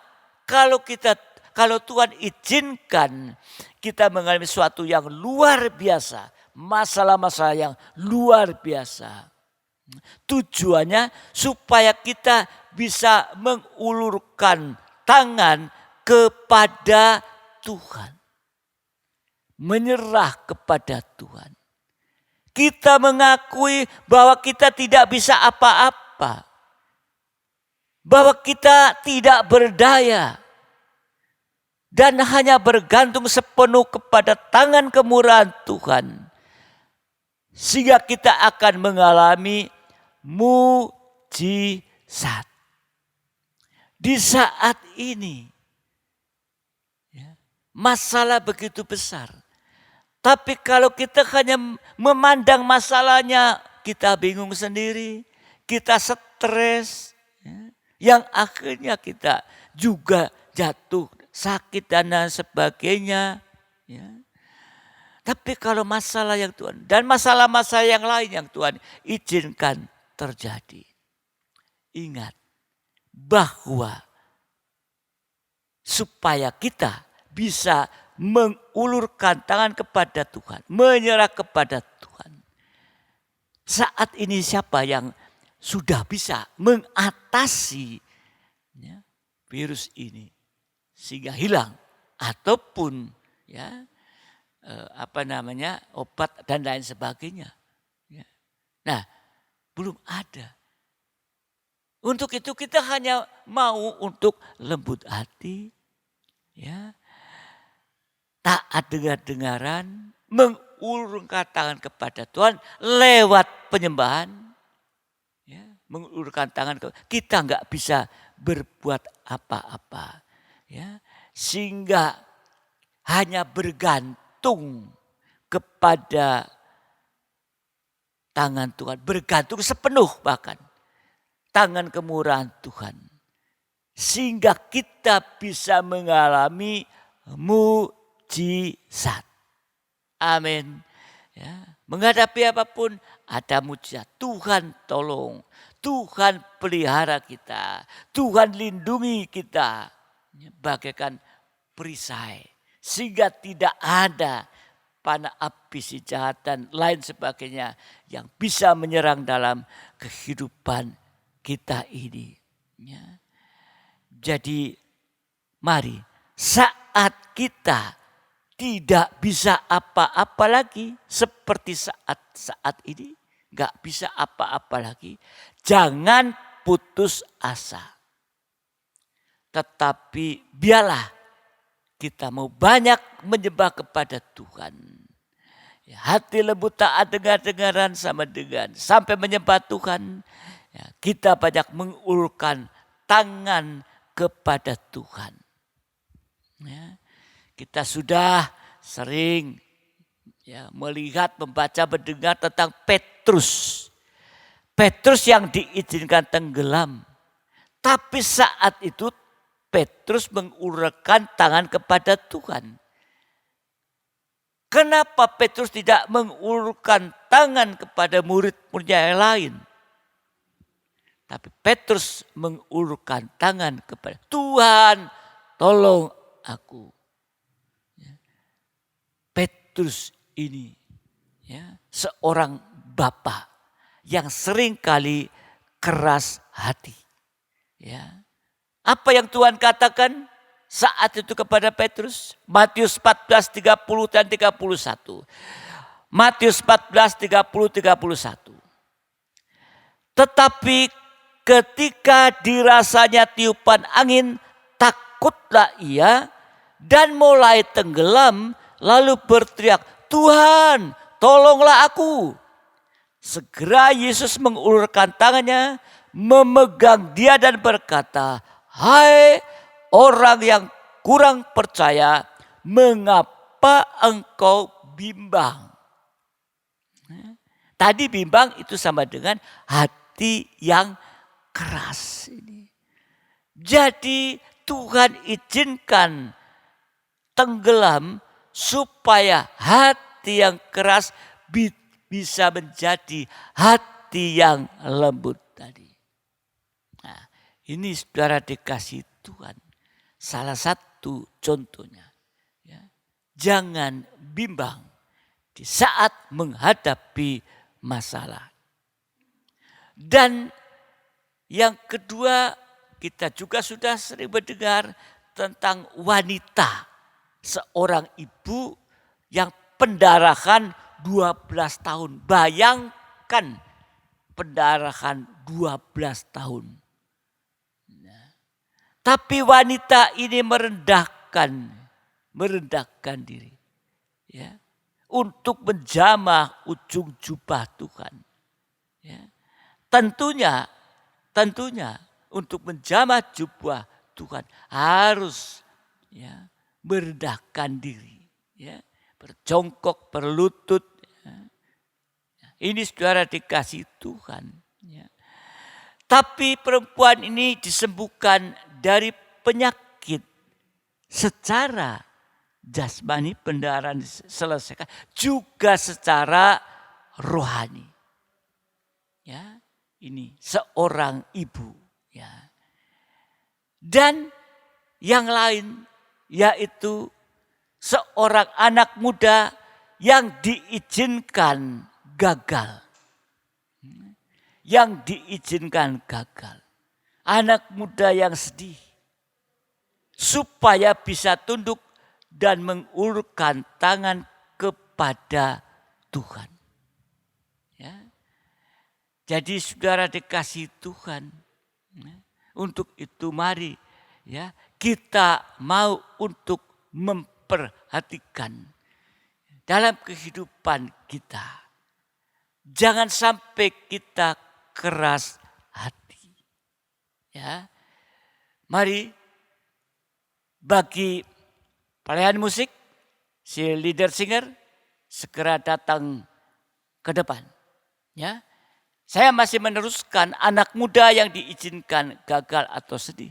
kalau Tuhan izinkan kita mengalami sesuatu yang luar biasa, masalah-masalah yang luar biasa. Tujuannya supaya kita bisa mengulurkan tangan kepada Tuhan. Menyerah kepada Tuhan. Kita mengakui bahwa kita tidak bisa apa-apa. Bahwa kita tidak berdaya. dan hanya bergantung sepenuh kepada tangan kemurahan Tuhan, sehingga kita akan mengalami mujizat. Di saat ini masalah begitu besar. Tapi kalau kita hanya memandang masalahnya, kita bingung sendiri, kita stres, yang akhirnya kita juga jatuh sakit dan lain sebagainya. Tapi kalau masalah yang Tuhan dan masalah-masalah yang lain yang Tuhan izinkan terjadi, ingat bahwa supaya kita bisa mengulurkan tangan kepada Tuhan, menyerah kepada Tuhan. Saat ini siapa yang sudah bisa mengatasi virus ini sehingga hilang ataupun obat dan lain sebagainya. Nah, belum ada. Untuk itu kita hanya mau untuk lembut hati, taat dengar-dengaran, mengulurkan tangan kepada Tuhan lewat penyembahan. Mengulurkan tangan, kita nggak bisa berbuat apa-apa. Sehingga hanya bergantung kepada tangan Tuhan. Bergantung sepenuh bahkan tangan kemurahan Tuhan. Sehingga kita bisa mengalami mujizat. Amin. Menghadapi apapun ada mujizat. Tuhan tolong. Tuhan pelihara kita. Tuhan lindungi kita. Bagaikan perisai. Sehingga tidak ada panah api si jahat dan lain sebagainya yang bisa menyerang dalam kehidupan kita ini. Jadi mari saat kita tidak bisa apa-apa lagi seperti saat ini, gak bisa apa-apa lagi, jangan putus asa. Tetapi biarlah kita mau banyak menyembah kepada Tuhan. Hati lembut taat dengar-dengaran sama dengan sampai menyembah Tuhan. Kita banyak mengulurkan tangan kepada Tuhan. Kita sudah sering melihat, membaca, mendengar tentang Petrus. Petrus yang diizinkan tenggelam. Tapi saat itu Petrus mengulurkan tangan kepada Tuhan. Kenapa Petrus tidak mengulurkan tangan kepada murid-muridnya yang lain? Tapi Petrus mengulurkan tangan kepada Tuhan, tolong aku. Petrus ini seorang bapa yang seringkali keras hati. Apa yang Tuhan katakan saat itu kepada Petrus? Matius 14, 30 dan 31. Matius 14, 30, 31. Tetapi ketika dirasanya tiupan angin, takutlah ia dan mulai tenggelam, lalu berteriak, Tuhan, tolonglah aku. Segera Yesus mengulurkan tangannya, memegang dia dan berkata, hai orang yang kurang percaya, mengapa engkau bimbang? Tadi bimbang itu sama dengan hati yang keras ini. Jadi Tuhan izinkan tenggelam supaya hati yang keras bisa menjadi hati yang lembut tadi. Nah, ini saudara dikasih Tuhan. Salah satu contohnya. Jangan bimbang di saat menghadapi masalah. Dan yang kedua, kita juga sudah sering mendengar tentang wanita. Seorang ibu yang pendarahan 12 tahun. Bayangkan pendarahan 12 tahun. Tapi wanita ini merendahkan merendahkan diri. Ya, untuk menjamah ujung jubah Tuhan. Ya. Tentunya untuk menjamah jubah Tuhan harus ya, merendahkan diri, ya, berjongkok, berlutut. Ya. Ini saudara dikasih Tuhan. Ya. Tapi perempuan ini disembuhkan dari penyakit secara jasmani, pendarahan selesaikan, juga secara rohani. Ya, ini seorang ibu. Ya. Dan yang lain yaitu seorang anak muda yang diizinkan gagal. Yang diizinkan gagal. Anak muda yang sedih. Supaya bisa tunduk dan mengulurkan tangan kepada Tuhan. Ya. Jadi saudara dikasih Tuhan. Ya. Untuk itu mari ya kita mau untuk memperhatikan dalam kehidupan kita. Jangan sampai kita keras hati. Ya. Mari bagi pelayan musik, si leader singer segera datang ke depan. Ya. Saya masih meneruskan anak muda yang diizinkan gagal atau sedih.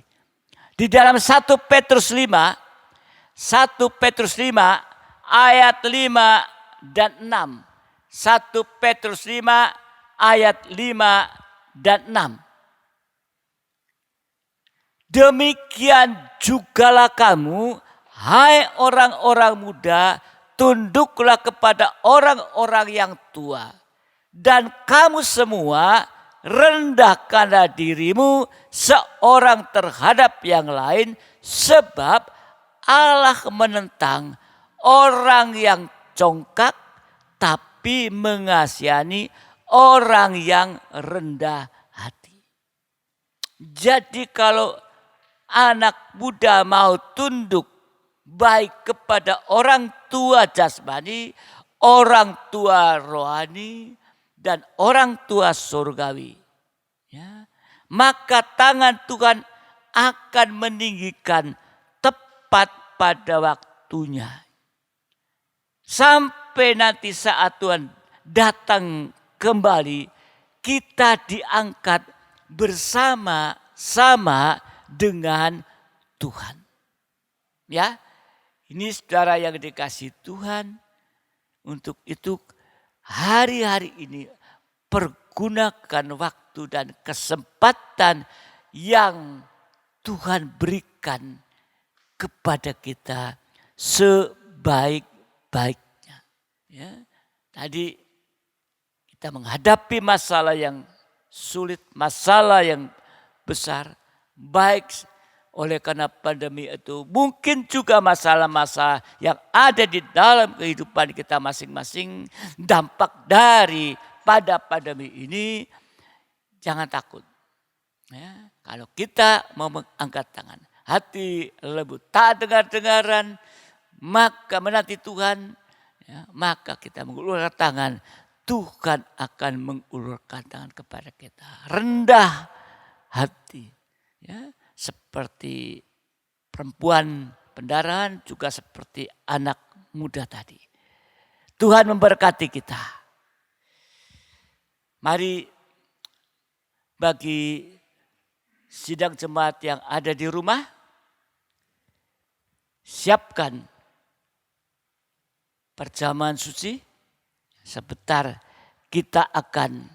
Di dalam 1 Petrus 5 ayat 5 dan 6. 1 Petrus 5 ayat 5 dan 6. Demikian jugalah kamu, hai orang-orang muda, tunduklah kepada orang-orang yang tua. Dan kamu semua rendahkanlah dirimu seorang terhadap yang lain, sebab Allah menentang orang yang congkak tapi mengasihani orang yang rendah hati. Jadi kalau anak muda mau tunduk baik kepada orang tua jasmani, orang tua rohani, dan orang tua surgawi, ya, maka tangan Tuhan akan meninggikan tepat pada waktunya. Sampai nanti saat Tuhan datang kembali, kita diangkat bersama-sama dengan Tuhan. Ya, ini saudara yang dikasih Tuhan. Untuk itu hari-hari ini pergunakan waktu dan kesempatan yang Tuhan berikan kepada kita sebaik-baiknya. Ya, tadi kita menghadapi masalah yang sulit, masalah yang besar, baik oleh karena pandemi itu, mungkin juga masalah-masalah yang ada di dalam kehidupan kita masing-masing, dampak dari pada pandemi ini. Jangan takut. Ya, kalau kita mau mengangkat tangan, hati lembut, tak dengar-dengaran, maka menanti Tuhan, ya, maka kita mengulurkan tangan, Tuhan akan mengulurkan tangan kepada kita. Rendah hati. Ya, seperti perempuan pendarahan, juga seperti anak muda tadi. Tuhan memberkati kita. Mari bagi sidang jemaat yang ada di rumah, siapkan perjamuan suci. Sebentar kita akan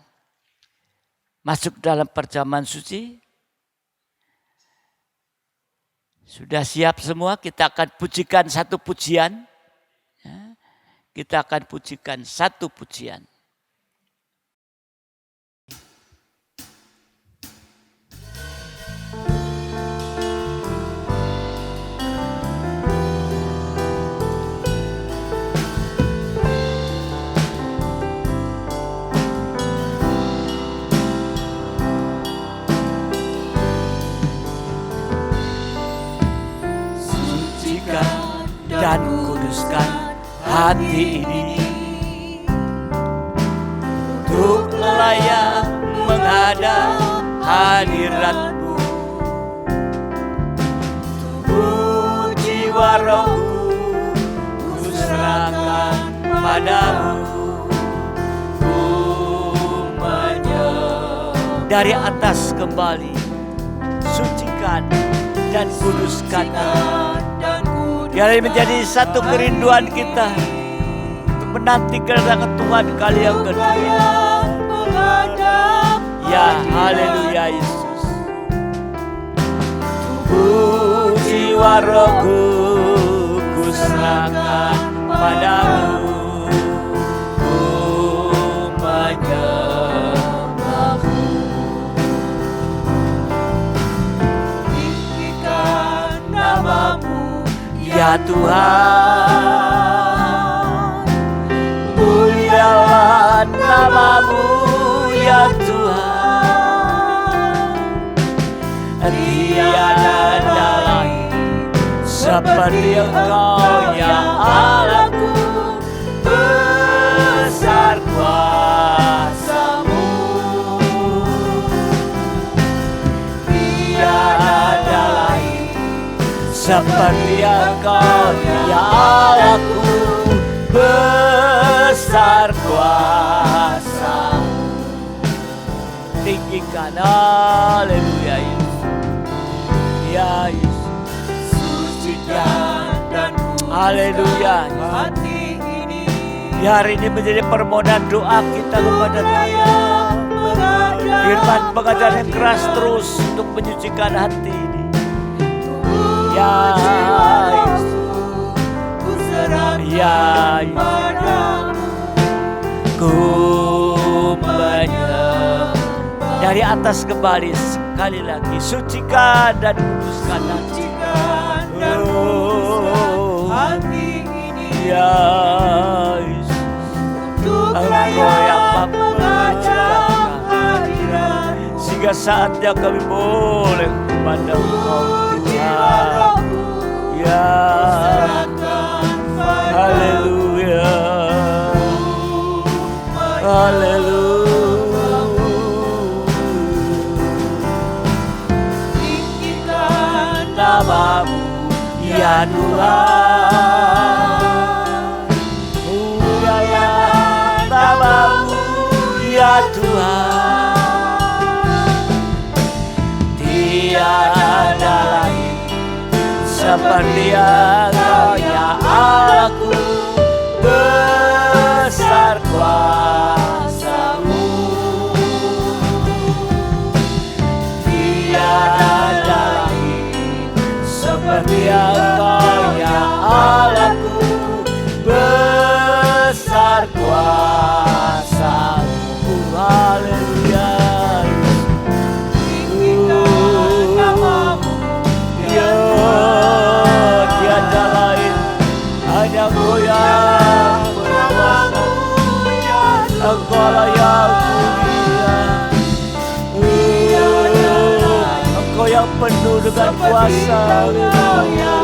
masuk dalam perjamuan suci. Sudah siap semua? Kita akan pujikan satu pujian. Ya, kita akan pujikan satu pujian. dan kuduskan hati ini untuk layak menghadap hadirat-Mu. Tubuh jiwa rohku ku serahkan padamu. Ku menyembah. Dari atas kembali, sucikan dan kuduskan aku. Biar menjadi satu kerinduan kita untuk menanti kedatangan Tuhan kali yang kedua. Ya, haleluya Yesus. Tubuh jiwa rohku ku serahkan padamu. Ku menyembah-Mu. Tinggikan nama-Mu ya Tuhan. Mulialah nama-Mu ya Tuhan. Tiada lain seperti Engkau ya Allahku. Besar kuasa-Mu. Tiada lain seperti Engkau ya Allahku. Besar kuasa-Mu. Tinggikan, haleluya Yesus. Ya Yesus, sucikan dan haleluya hati ini. Di hari ini menjadi permohonan doa kita kepada Tuhan. Firman pengajaran yang keras terus untuk menyucikan hati ini. Ya Yesus, ya Yesus, ku menyembah. Dari atas kembali sekali lagi, sucikan dan kuduskan hati ini. Ya Yesus, Engkau yang mampu menyucikan, sehingga saatnya kami boleh kepada Engkau Tuhan. Ya, haleluya, haleluya. Nama-Mu ya Tuhan. Mulialah nama-Mu ya Tuhan. Tiada lain seperti Engkau ya Allahku. Besar kuasa-Mu. Tiada seperti Engkau ya Allahku. Besar kuasa-Mu. Haleluya. Tinggikan nama-Mu ya, tiada lain, hanya Engkau yang berkuasa. Engkau lah yang mulia. Engkau yang penuh dengan kuasa. Haleluya,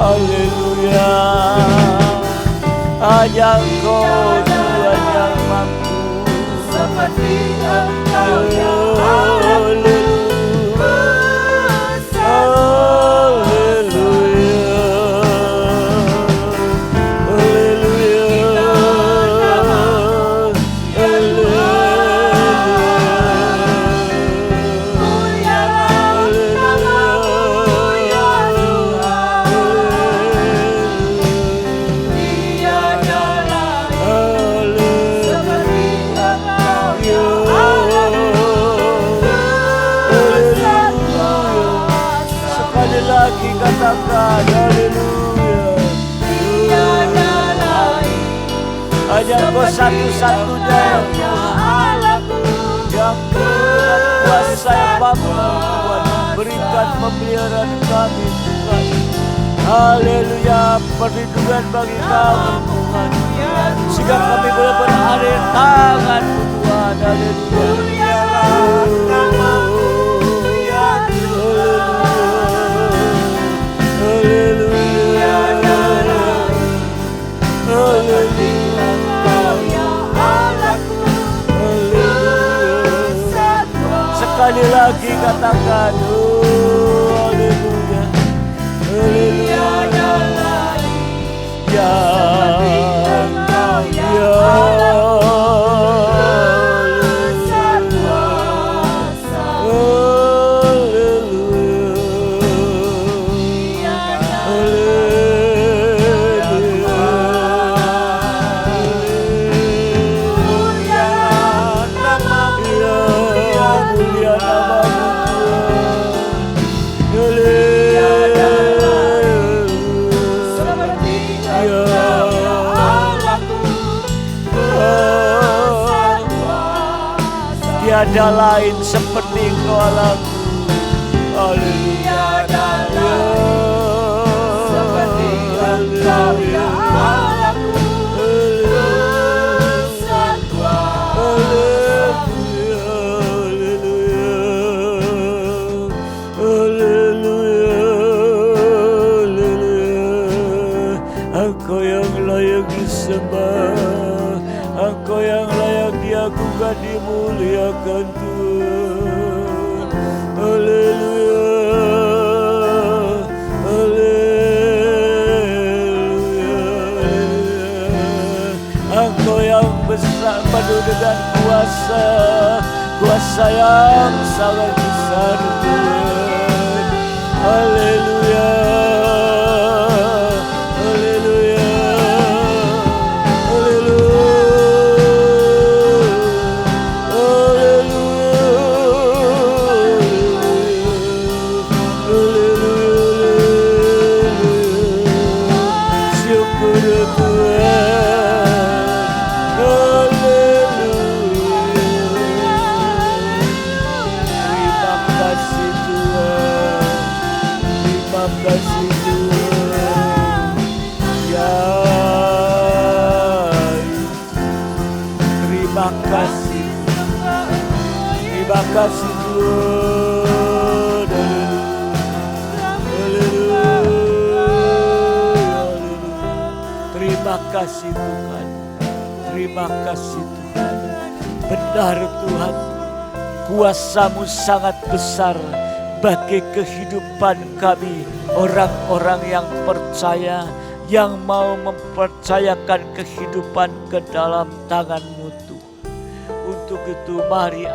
haleluya. Hanya Engkau Tuhan yang mampu. Seperti Engkau yang haleluya. Katakan haleluya. Tiada lain, hanya Engkau satu-satunya yang berkuasa yang mampu berikan pemeliharaan kami Tuhan. Haleluya, perlindungan bagi kami Tuhan, sehingga kami boleh berada di tangan Tuhan. Haleluya. lagi katakan, oh haleluya, haleluya. Ya, tiada lain seperti Engkau Allahku. Haleluya. Seperti Engkau ya Allahku. Engkau yang layak disembah, Engkau yang layak diagungkan, dimuliakan Tuhan. Haleluya, haleluya. Engkau yang besar penuh dengan kuasa, kuasa yang sangat besar Tuhan. Haleluya. Terima kasih Tuhan. Haleluya. Terima kasih Tuhan. Terima kasih Tuhan. Benar Tuhan, kuasa-Mu sangat besar bagi kehidupan kami, orang-orang yang percaya, yang mau mempercayakan kehidupan ke dalam tangan-Mu Tuhan. Untuk itu mari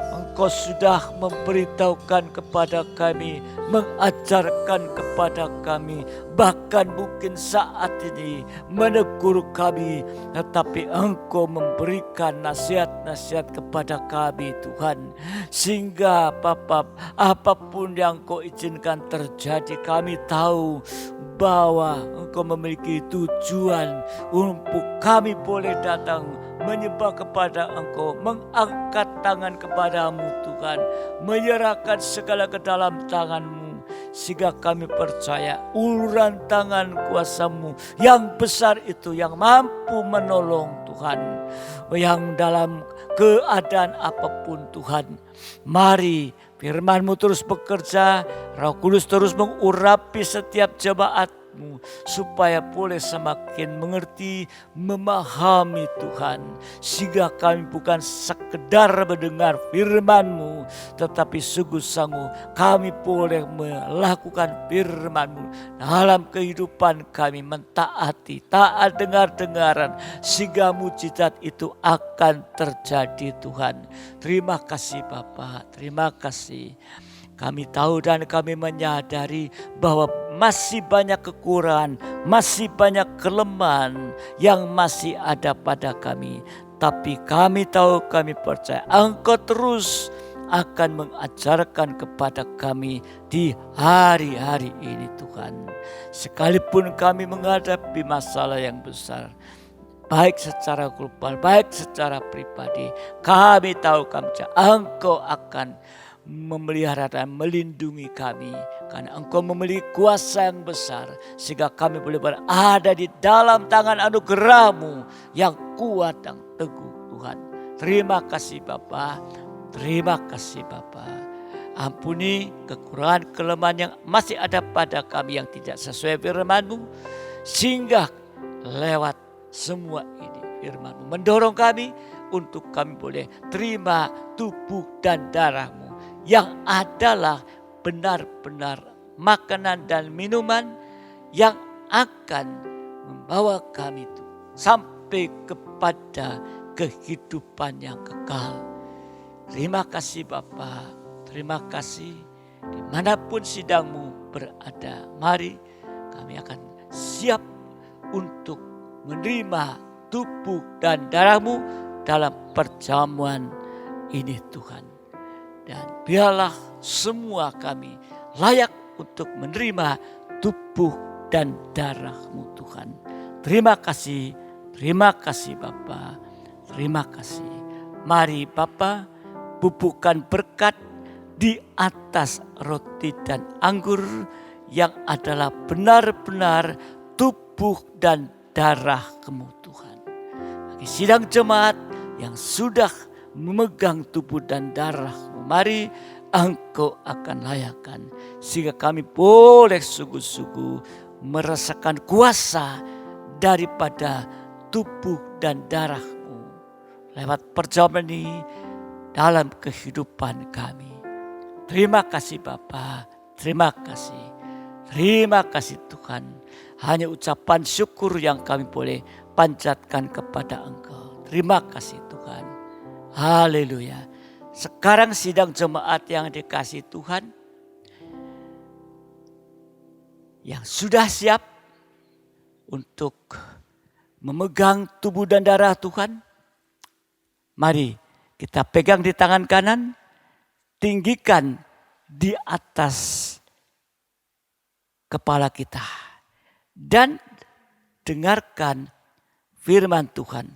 Engkau sudah memberitahukan kepada kami, mengajarkan kepada kami, bahkan mungkin saat ini menegur kami, tetapi Engkau memberikan nasihat-nasihat kepada kami Tuhan. Sehingga Bapa, apapun yang Engkau izinkan terjadi, kami tahu bahwa Engkau memiliki tujuan untuk kami boleh datang menyembah kepada Engkau, mengangkat tangan kepadamu Tuhan, menyerahkan segala ke dalam tangan-Mu, sehingga kami percaya uluran tangan kuasa-Mu yang besar itu yang mampu menolong Tuhan, yang dalam keadaan apapun Tuhan. Mari firman-Mu terus bekerja, Roh Kudus terus mengurapi setiap jemaat-Mu supaya boleh semakin mengerti, memahami Tuhan, sehingga kami bukan sekedar mendengar firman-Mu, tetapi sungguh-sungguh kami boleh melakukan firman-Mu dalam kehidupan kami, mentaati, taat dengar-dengaran, sehingga mujizat itu akan terjadi Tuhan. Terima kasih Bapa, terima kasih. Kami tahu dan kami menyadari bahwa masih banyak kekurangan, masih banyak kelemahan yang masih ada pada kami. Tapi kami tahu, kami percaya Engkau terus akan mengajarkan kepada kami di hari-hari ini Tuhan. Sekalipun kami menghadapi masalah yang besar, baik secara global, baik secara pribadi, kami tahu Engkau akan memelihara dan melindungi kami, karena Engkau memiliki kuasa yang besar, sehingga kami boleh berada di dalam tangan anugerah-Mu yang kuat dan teguh Tuhan. Terima kasih Bapa, terima kasih Bapa. Ampuni kekurangan kelemahan yang masih ada pada kami yang tidak sesuai firman-Mu, sehingga lewat semua ini firman-Mu mendorong kami untuk kami boleh terima tubuh dan darah-Mu yang adalah benar-benar makanan dan minuman yang akan membawa kami itu sampai kepada kehidupan yang kekal. Terima kasih Bapa, terima kasih dimanapun sidangmu berada. Mari kami akan siap untuk menerima tubuh dan darahmu dalam perjamuan ini Tuhan. Dan biarlah semua kami layak untuk menerima tubuh dan darahmu Tuhan. Terima kasih Bapa, terima kasih. Mari Bapa, bubuhkan berkat di atas roti dan anggur yang adalah benar-benar tubuh dan darah-Mu Tuhan. Bagi sidang jemaat yang sudah memegang tubuh dan darah-Mu, mari Engkau akan layakkan sehingga kami boleh sungguh-sungguh merasakan kuasa daripada tubuh dan darah-Mu lewat perjamuan ini dalam kehidupan kami. Terima kasih Bapa, terima kasih Tuhan. Hanya ucapan syukur yang kami boleh panjatkan kepada Engkau. Terima kasih Tuhan. Haleluya. Sekarang sidang jemaat yang dikasihi Tuhan, yang sudah siap untuk memegang tubuh dan darah Tuhan, mari kita pegang di tangan kanan, tinggikan di atas kepala kita, dan dengarkan firman Tuhan.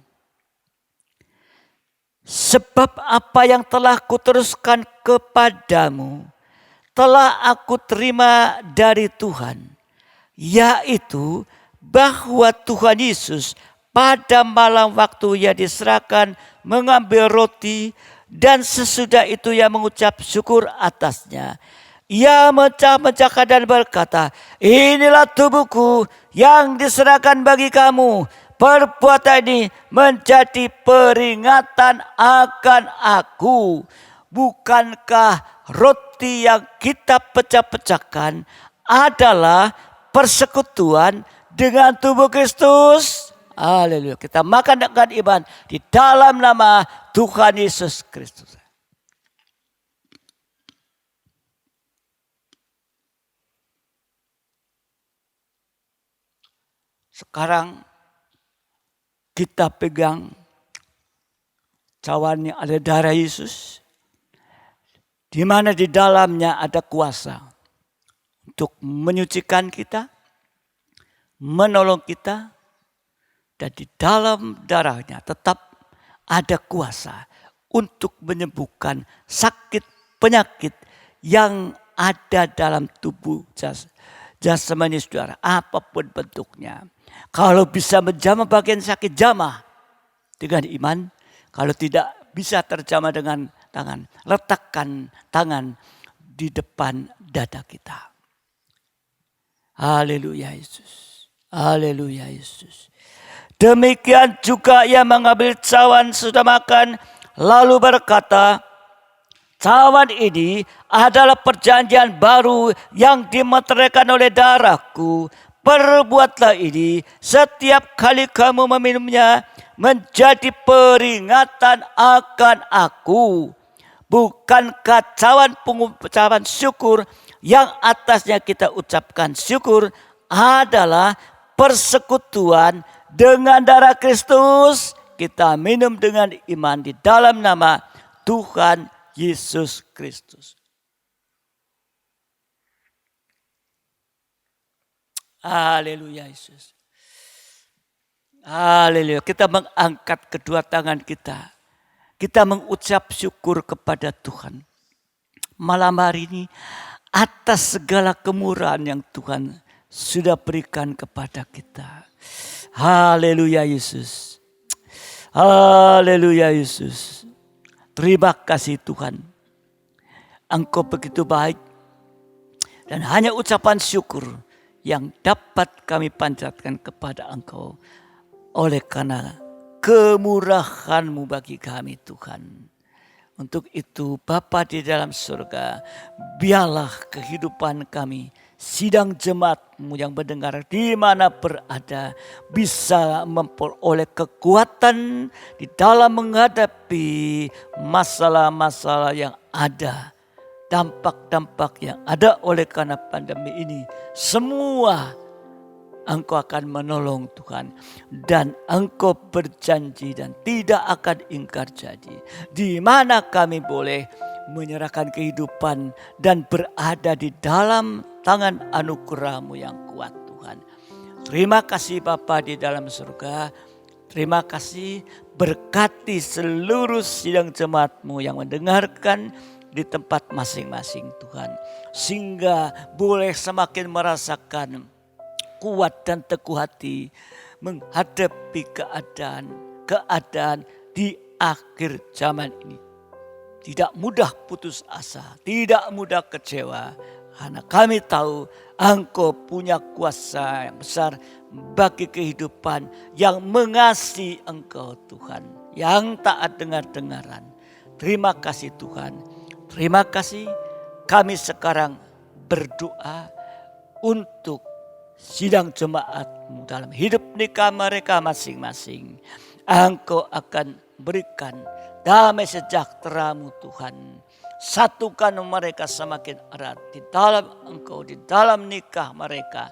Sebab apa yang telah kuteruskan kepadamu telah aku terima dari Tuhan, yaitu bahwa Tuhan Yesus pada malam waktu Ia diserahkan mengambil roti, dan sesudah itu Ia mengucap syukur atasnya. Ia mecah-mecahkan dan berkata, inilah tubuhku yang diserahkan bagi kamu. Perbuatan ini menjadi peringatan akan aku. Bukankah roti yang kita pecah-pecahkan adalah persekutuan dengan tubuh Kristus? Haleluya. Kita makan dengan iman di dalam nama Tuhan Yesus Kristus. Sekarang kita pegang cawan yang ada darah Yesus, di mana di dalamnya ada kuasa untuk menyucikan kita, menolong kita, dan di dalam darahnya tetap ada kuasa untuk menyembuhkan sakit penyakit yang ada dalam tubuh jasmani saudara, apapun bentuknya. Kalau bisa menjamah bagian sakit, jamah dengan iman. Kalau tidak bisa terjamah dengan tangan, letakkan tangan di depan dada kita. Haleluya Yesus. Haleluya Yesus. Demikian juga Ia mengambil cawan sudah makan, lalu berkata, cawan ini adalah perjanjian baru yang dimeteraikan oleh darahku. Perbuatlah ini setiap kali kamu meminumnya menjadi peringatan akan aku. Bukankah cawan syukur yang atasnya kita ucapkan syukur adalah persekutuan dengan darah Kristus? Kita minum dengan iman di dalam nama Tuhan Yesus Kristus. Haleluya Yesus. Haleluya. Kita mengangkat kedua tangan kita. Kita mengucap syukur kepada Tuhan. Malam hari ini atas segala kemurahan yang Tuhan sudah berikan kepada kita. Haleluya Yesus. Haleluya Yesus. Terima kasih Tuhan. Engkau begitu baik. Dan hanya ucapan syukur yang dapat kami panjatkan kepada Engkau. Oleh karena kemurahan-Mu bagi kami Tuhan. Untuk itu Bapa di dalam surga, biarlah kehidupan kami, sidang jemaat-Mu yang mendengar di mana berada, bisa memperoleh kekuatan di dalam menghadapi masalah-masalah yang ada. Dampak-dampak yang ada oleh karena pandemi ini, semua Engkau akan menolong Tuhan, dan Engkau berjanji dan tidak akan ingkar janji. Di mana kami boleh menyerahkan kehidupan dan berada di dalam tangan anugerah-Mu yang kuat Tuhan. Terima kasih Bapa di dalam surga. Terima kasih, berkati seluruh sidang jemaat-Mu yang mendengarkan di tempat masing-masing Tuhan. Sehingga boleh semakin merasakan kuat dan teguh hati menghadapi keadaan di akhir zaman ini. Tidak mudah putus asa, tidak mudah kecewa, karena kami tahu Engkau punya kuasa yang besar bagi kehidupan yang mengasihi Engkau Tuhan, yang taat dengar-dengaran. Terima kasih Tuhan, terima kasih. Kami sekarang berdoa untuk sidang jemaat-Mu dalam hidup nikah mereka masing-masing. Engkau akan berikan damai sejahtera-Mu Tuhan. Satukan mereka semakin erat di dalam Engkau, di dalam nikah mereka.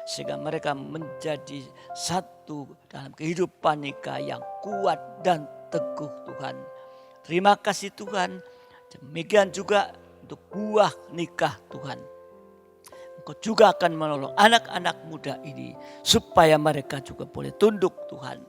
Sehingga mereka menjadi satu dalam kehidupan nikah yang kuat dan teguh Tuhan. Terima kasih Tuhan. Demikian juga untuk buah nikah Tuhan. Engkau juga akan menolong anak-anak muda ini supaya mereka juga boleh tunduk Tuhan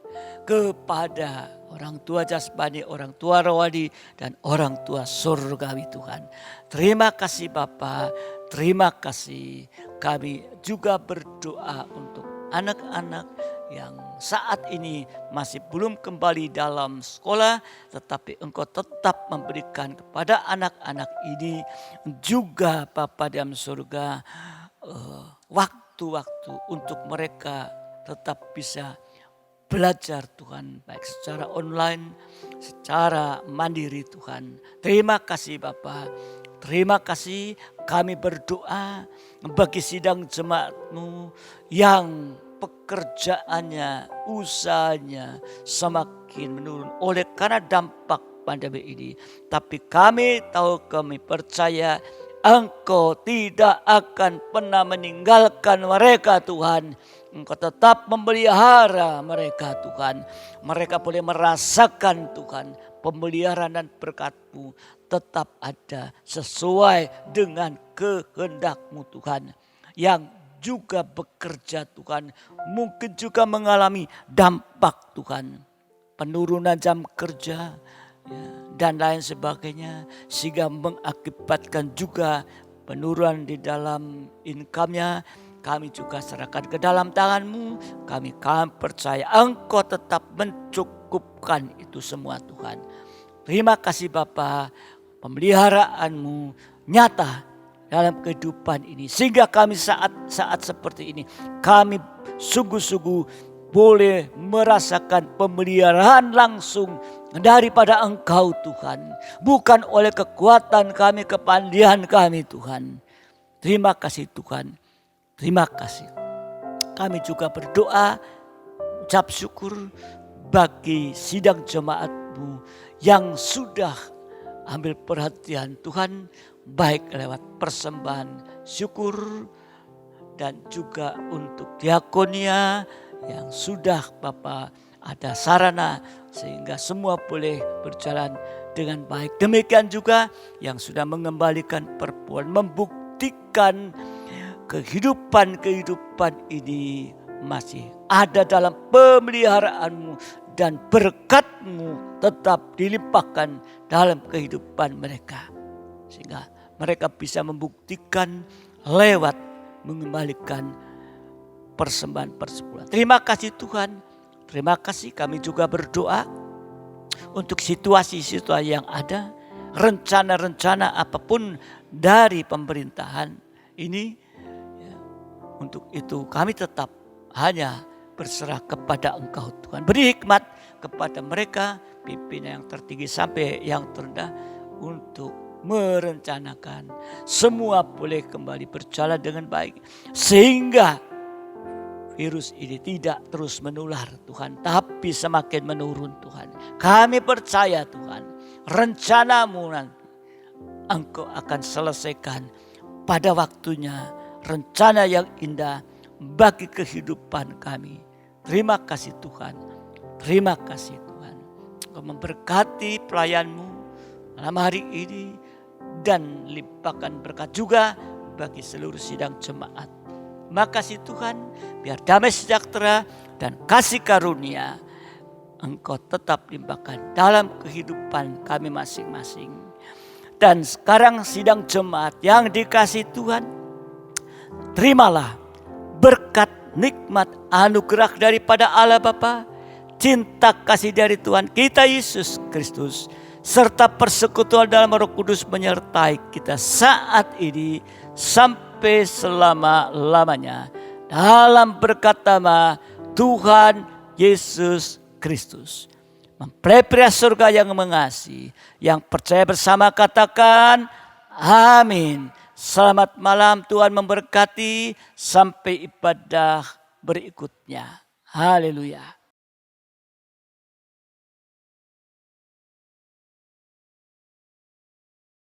kepada orang tua jasmani, orang tua rohani, dan orang tua surgawi Tuhan. Terima kasih Bapa, terima kasih. Kami juga berdoa untuk anak-anak yang saat ini masih belum kembali dalam sekolah, tetapi Engkau tetap memberikan kepada anak-anak ini juga Bapa dalam surga waktu-waktu untuk mereka tetap bisa belajar Tuhan, baik secara online, secara mandiri Tuhan. Terima kasih Bapa, terima kasih. Kami berdoa bagi sidang jemaat-Mu yang pekerjaannya, usahanya semakin menurun oleh karena dampak pandemi ini. Tapi kami tahu, kami percaya Engkau tidak akan pernah meninggalkan mereka Tuhan. Engkau tetap memelihara mereka Tuhan. Mereka boleh merasakan Tuhan pemeliharaan dan berkat-Mu tetap ada sesuai dengan kehendak-Mu Tuhan. Yang juga bekerja Tuhan, mungkin juga mengalami dampak Tuhan. Penurunan jam kerja, dan lain sebagainya, sehingga mengakibatkan juga penurunan di dalam income-nya. Kami juga serahkan ke dalam tangan-Mu. Kami percaya Engkau tetap mencukupkan itu semua Tuhan. Terima kasih Bapa, pemeliharaan-Mu nyata dalam kehidupan ini, sehingga kami saat seperti ini kami sungguh-sungguh boleh merasakan pemeliharaan langsung daripada Engkau Tuhan. Bukan oleh kekuatan kami, kepandaian kami Tuhan. Terima kasih Tuhan. Terima kasih. Kami juga berdoa, ucap syukur bagi sidang jemaat-Mu yang sudah ambil perhatian Tuhan, baik lewat persembahan syukur dan juga untuk diakonia yang sudah Bapa ada sarana sehingga semua boleh berjalan dengan baik. Demikian juga yang sudah mengembalikan perpuluhan, membuktikan kehidupan ini masih ada dalam pemeliharaan-Mu dan berkat-Mu tetap dilimpahkan dalam kehidupan mereka. Sehingga mereka bisa membuktikan lewat mengembalikan persembahan persepuluhan. Terima kasih Tuhan. Terima kasih. Kami juga berdoa untuk situasi-situasi yang ada, rencana-rencana apapun dari pemerintahan ini. Untuk itu kami tetap hanya berserah kepada Engkau Tuhan. Beri hikmat kepada mereka, pimpinan yang tertinggi sampai yang terendah, untuk merencanakan semua boleh kembali berjalan dengan baik. Sehingga virus ini tidak terus menular Tuhan, tapi semakin menurun Tuhan. Kami percaya Tuhan, rencana-Mu nanti Engkau akan selesaikan pada waktunya, rencana yang indah bagi kehidupan kami. Terima kasih Tuhan, terima kasih Tuhan. Engkau memberkati pelayan-Mu malam hari ini dan limpahkan berkat juga bagi seluruh sidang jemaat. Terima kasih Tuhan, biar damai sejahtera dan kasih karunia Engkau tetap limpahkan dalam kehidupan kami masing-masing. Dan sekarang sidang jemaat yang dikasih Tuhan, terimalah berkat nikmat anugerah daripada Allah Bapa, cinta kasih dari Tuhan kita Yesus Kristus, serta persekutuan dalam Roh Kudus menyertai kita saat ini sampai selama-lamanya. Dalam berkat nama Tuhan Yesus Kristus. Mempelai pria surga yang mengasihi, yang percaya bersama katakan amin. Selamat malam, Tuhan memberkati sampai ibadah berikutnya. Haleluya.